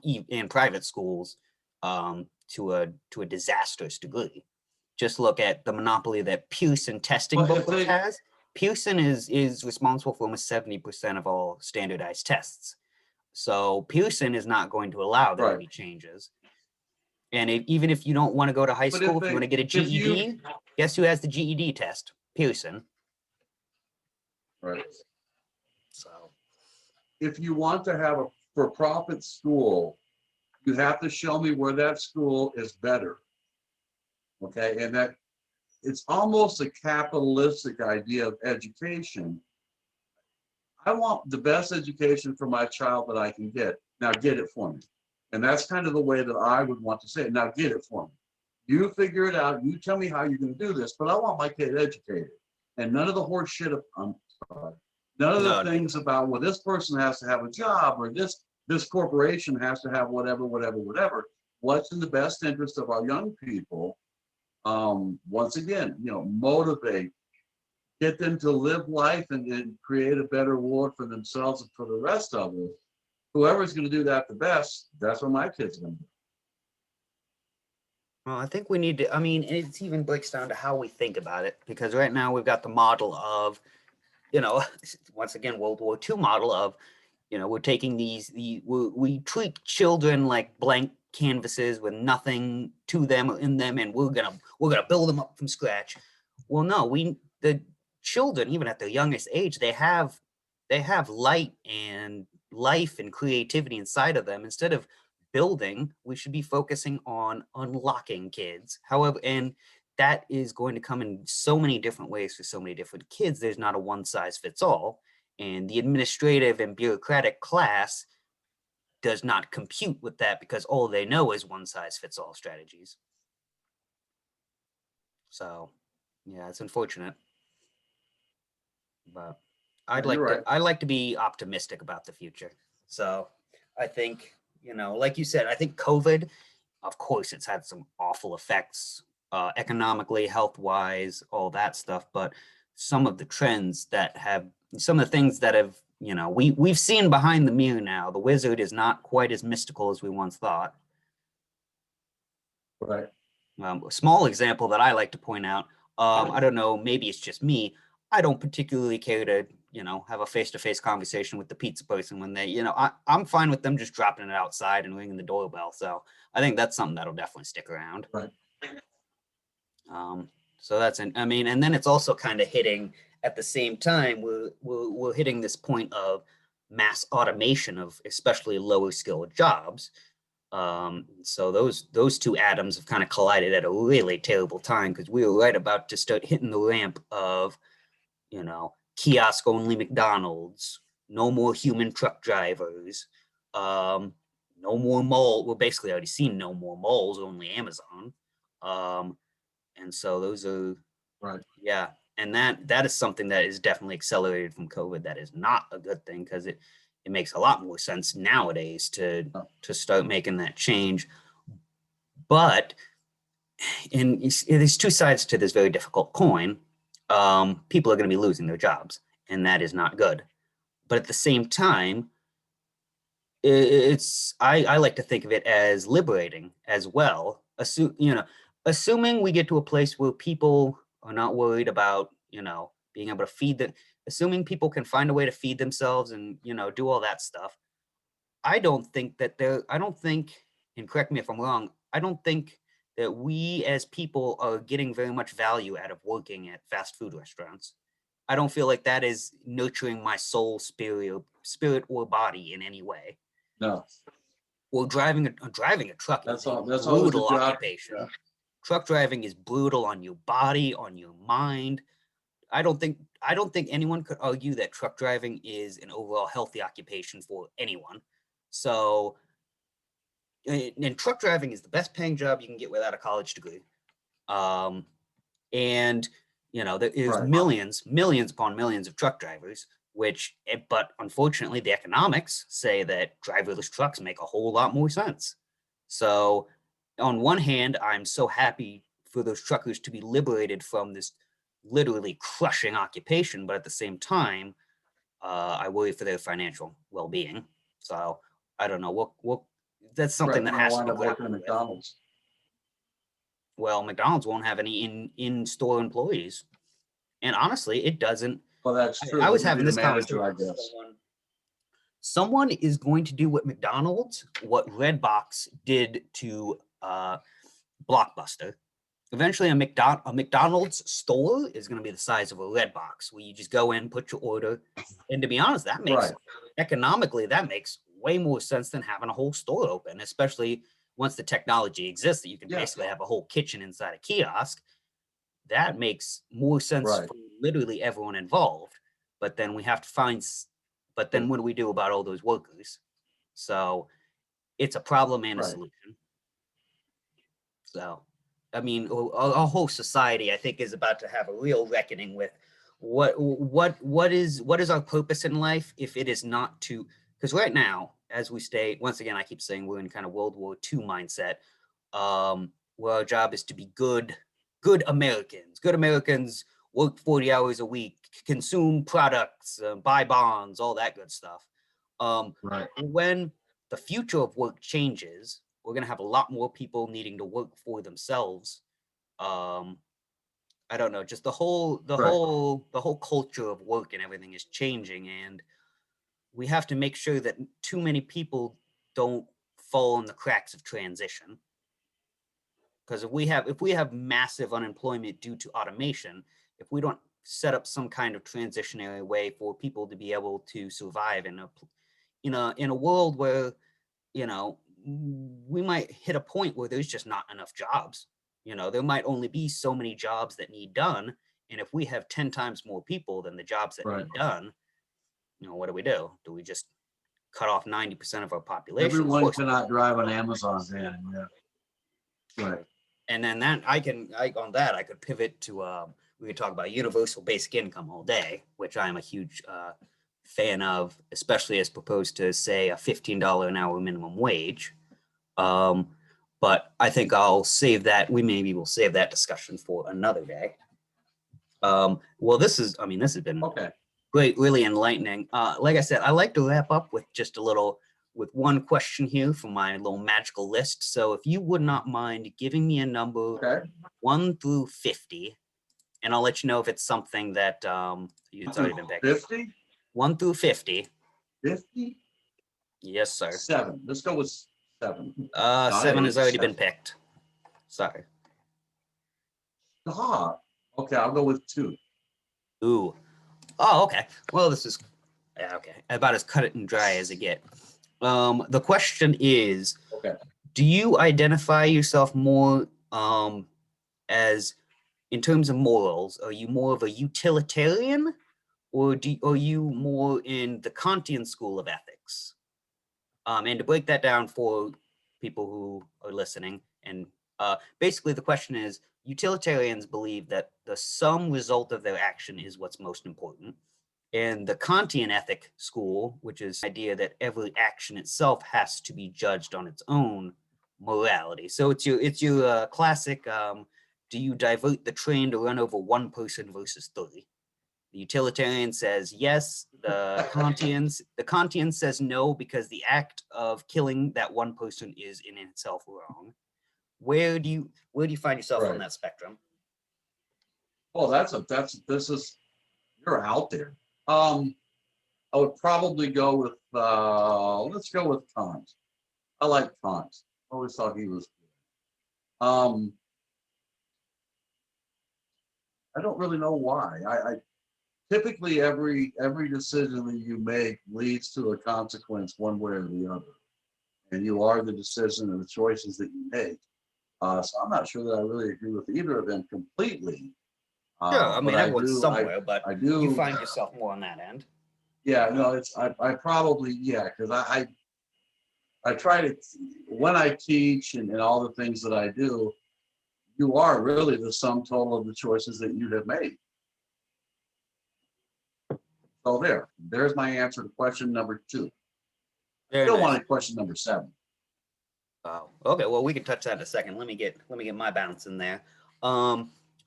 private schools to a disastrous degree. Just look at the monopoly that Pearson testing But if booklets they, has. Pearson is responsible for almost 70% of all standardized tests. So Pearson is not going to allow there to right. be changes. And even if you don't want to go to high But school, if you want to get a if you, GED, guess who has the GED test? Pearson. right. So If you want to have a for-profit school, you have to show me where that school is better. Okay, and that it's almost a capitalistic idea of education. I want the best education for my child that I can get. Now get it for me. And that's kind of the way that I would want to say it. Now get it for me. You figure it out. You tell me how you're going to do this, but I want my kid educated. And none of the horse shit, none of the things about, well, this person has to have a job or this corporation has to have whatever. What's in the best interest of our young people? Once again, motivate, get them to live life and create a better world for themselves and for the rest of us. Whoever's going to do that the best, that's what my kid's going to do. well, I think we need to, I mean, it even breaks down to how we think about it, because right now we've got the model of, once again, World War II model of, we're taking we treat children like blank canvases with nothing to them or in them, and we're gonna build them up from scratch. Well, no, the children, even at their youngest age, they have light and life and creativity inside of them. Instead of building, we should be focusing on unlocking kids. However, and that is going to come in so many different ways for so many different kids. There's not a one size fits all. And the administrative and bureaucratic class does not compute with that because all they know is one size fits all strategies. So, yeah, it's unfortunate. But I like to be optimistic about the future. So I think, like you said, I think COVID, of course, it's had some awful effects economically, health-wise, all that stuff. But some of the things that have, we've seen behind the mirror now. The wizard is not quite as mystical as we once thought. Right. A small example that I like to point out, I don't know, maybe it's just me. I don't particularly care to you know, have a face-to-face conversation with the pizza person when they, you know, I'm fine with them just dropping it outside and ringing the doorbell. So I think that's something that'll definitely stick around. Right. So that's I mean, and then it's also kind of hitting at the same time, we're hitting this point of mass automation of especially lower skilled jobs. So those two atoms have kind of collided at a really terrible time, because we were right about to start hitting the ramp of, you know, kiosk only McDonald's, no more human truck drivers, no more mall. We're basically already seen no more malls, only Amazon. And so those are, Right. yeah. And that is something that is definitely accelerated from COVID. That is not a good thing, because it makes a lot more sense nowadays to start making that change. But there's two sides to this very difficult coin. People are going to be losing their jobs, and that is not good. But at the same time, I like to think of it as liberating as well. Assuming we get to a place where people are not worried about, you know, being able to feed them, assuming people can find a way to feed themselves and, you know, do all that stuff. I don't think, and correct me if I'm wrong, I don't think that we as people are getting very much value out of working at fast food restaurants. I don't feel like that is nurturing my soul, spirit or body in any way. No. Well, driving a truck That's is all. a That's all. brutal occupation. Yeah. Truck driving is brutal on your body, on your mind. I don't think anyone could argue that truck driving is an overall healthy occupation for anyone. So, and truck driving is the best paying job you can get without a college degree. And you know, there is millions upon millions of truck drivers, but unfortunately the economics say that driverless trucks make a whole lot more sense. So on one hand, I'm so happy for those truckers to be liberated from this literally crushing occupation, but at the same time, I worry for their financial well-being. So I don't know what that's something that has to be grappled with. McDonald's. Well, McDonald's won't have any in-store employees, and honestly, it doesn't. Well, that's true. I was having this manager, conversation with someone is going to do what Redbox did to Blockbuster. Eventually, a McDonald's store is going to be the size of a Redbox, where you just go in, put your order, and to be honest, that makes economically that makes way more sense than having a whole store open, especially once the technology exists that you can basically have a whole kitchen inside a kiosk. That makes more sense for literally everyone involved. But then we have to find. But then what do we do about all those workers? So it's a problem and a solution. So, I mean, our whole society, I think, is about to have a real reckoning with what is our purpose in life if it is not to, because right now, as we stay, once again, I keep saying we're in kind of World War II mindset, where our job is to be good Americans, work 40 hours a week, consume products, buy bonds, all that good stuff. When the future of work changes, we're going to have a lot more people needing to work for themselves. I don't know, just the whole culture of work and everything is changing, and we have to make sure that too many people don't fall in the cracks of transition. Because if we have massive unemployment due to automation, if we don't set up some kind of transitionary way for people to be able to survive in a world where, you know, we might hit a point where there's just not enough jobs. You know, there might only be so many jobs that need done, and if we have 10 times more people than the jobs that need done, you know, what do? Do we just cut off 90% of our population? Everyone cannot drive an Amazon van. Right. And then I could pivot to we could talk about universal basic income all day, which I'm a huge fan of, especially as proposed to, say, a $15 an hour minimum wage. But I think I'll save that. We'll save that discussion for another day. Well, this has been great, really enlightening. Like I said, I like to wrap up with just with one question here from my little magical list. So if you would not mind giving me a number 1 through 50, and I'll let you know if it's something that it's already been picked. 50? 1 through 50. 50? Yes, sir. 7. Let's go with 7. 7 has already 7. been picked. Sorry. Stop. Okay, I'll go with 2. Ooh. Oh, okay. Well, this is okay. About as cut it and dry as it get. The question is, Okay. do you identify yourself more as, in terms of morals, are you more of a utilitarian, or are you more in the Kantian school of ethics? And to break that down for people who are listening, and basically the question is, utilitarians believe that the sum result of their action is what's most important. And the Kantian ethic school, which is the idea that every action itself has to be judged on its own morality. So it's your classic, do you divert the train to run over one person versus 3? The utilitarian says yes. The Kantian says no, because the act of killing that one person is in itself wrong. Where do you find yourself on Right. that spectrum? Oh, you're out there. I would probably go with, let's go with Kant. I like Kant. Always thought he was good. I don't really know why. I typically every decision that you make leads to a consequence one way or the other. And you are the decision and the choices that you make. So I'm not sure that I really agree with either of them completely. Sure, I mean, But everyone's somewhere, but I do. you find yourself more on that end. Yeah, no, I probably, yeah, because I try to, when I teach and all the things that I do, you are really the sum total of the choices that you have made. So there's my answer to question number 2. Very Still nice. wanted question number 7. Oh, okay. Well, we can touch that in a second. Let me get my bounce in there.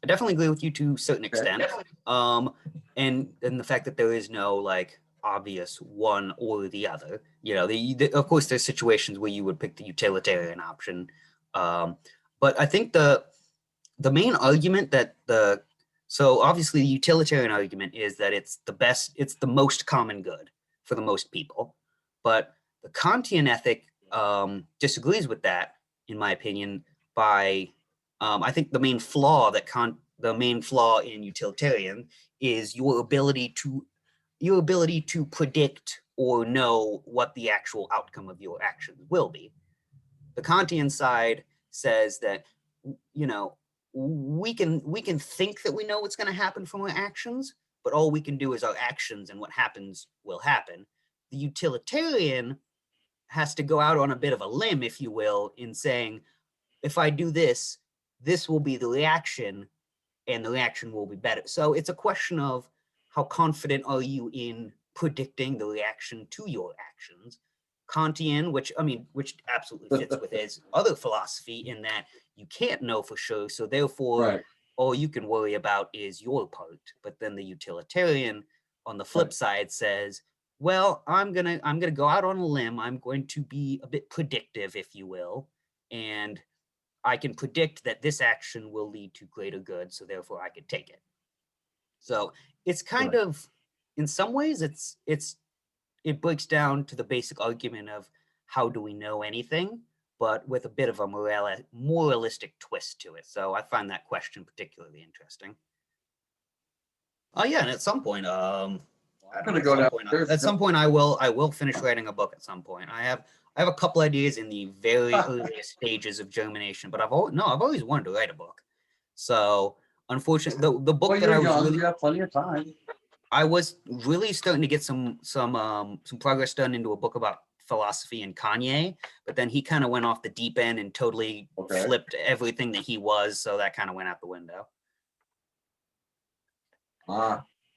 I definitely agree with you to a certain extent. And the fact that there is no like obvious one or the other. You know, of course, there's situations where you would pick the utilitarian option. But I think the main argument that so obviously the utilitarian argument is that it's the most common good for the most people. But the Kantian ethic disagrees with that, in my opinion, by I think the main flaw in utilitarian is your ability to predict or know what the actual outcome of your actions will be. The Kantian side says that, you know, we can think that we know what's going to happen from our actions, but all we can do is our actions, and what happens will happen. The utilitarian has to go out on a bit of a limb, if you will, in saying, if I do this, this will be the reaction, and the reaction will be better. So it's a question of how confident are you in predicting the reaction to your actions. Kantian, which absolutely fits with his other philosophy, in that you can't know for sure, so therefore Right. all you can worry about is your part. But then the utilitarian, on the flip side, says, well, I'm gonna go out on a limb. I'm going to be a bit predictive, if you will, and I can predict that this action will lead to greater good, so therefore I could take it. So it's kind of, in some ways, it breaks down to the basic argument of how do we know anything, but with a bit of a moralistic twist to it. So I find that question particularly interesting. Oh yeah, and at some point, I'm gonna go down. At some point, I will finish writing a book. At some point, I have a couple ideas in the very earliest stages of germination, but I've always wanted to write a book. So unfortunately, the book that I was young, you have plenty of time. I was really starting to get some progress done into a book about philosophy and Kanye, but then he kind of went off the deep end and totally flipped everything that he was, so that kind of went out the window.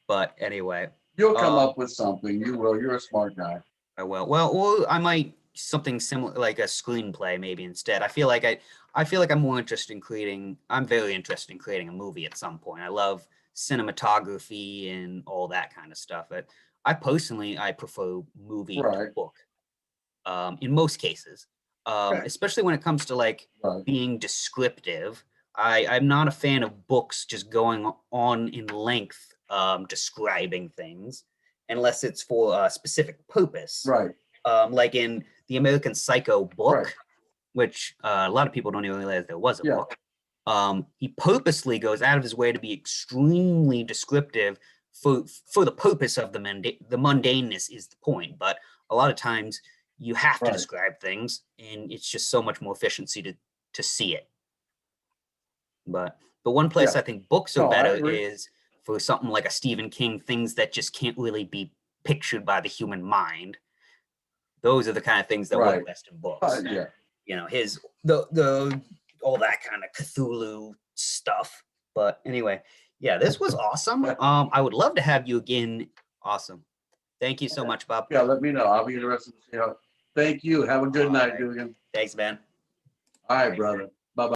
But anyway, you'll come up with something. You will. You're a smart guy. I will. Well, or I might something similar, like a screenplay, maybe instead. I feel like I'm more interested in creating. I'm very interested in creating a movie at some point. I love cinematography and all that kind of stuff. But I prefer movie to book. In most cases, especially when it comes to like being descriptive. I'm not a fan of books just going on in length describing things. unless it's for a specific purpose. Right. Like in the American Psycho book, Right. which a lot of people don't even realize there was a Yeah. book. He purposely goes out of his way to be extremely descriptive for the purpose of the mundaneness is the point. But a lot of times you have to Right. describe things, and it's just so much more efficiency to see it. But the one place Yeah. I think books are No, I better agree. is for something like a Stephen King, things that just can't really be pictured by the human mind. Those are the kind of things that Right. work best in books. Yeah. You know, the all that kind of Cthulhu stuff. But anyway, yeah, this was awesome. I would love to have you again. Awesome. Thank you so Okay. much, Bob. Yeah, let me know. I'll be interested to see how. Thank you. Have a good All night, right. Dugan. Thanks, man. All right, brother. Bye-bye.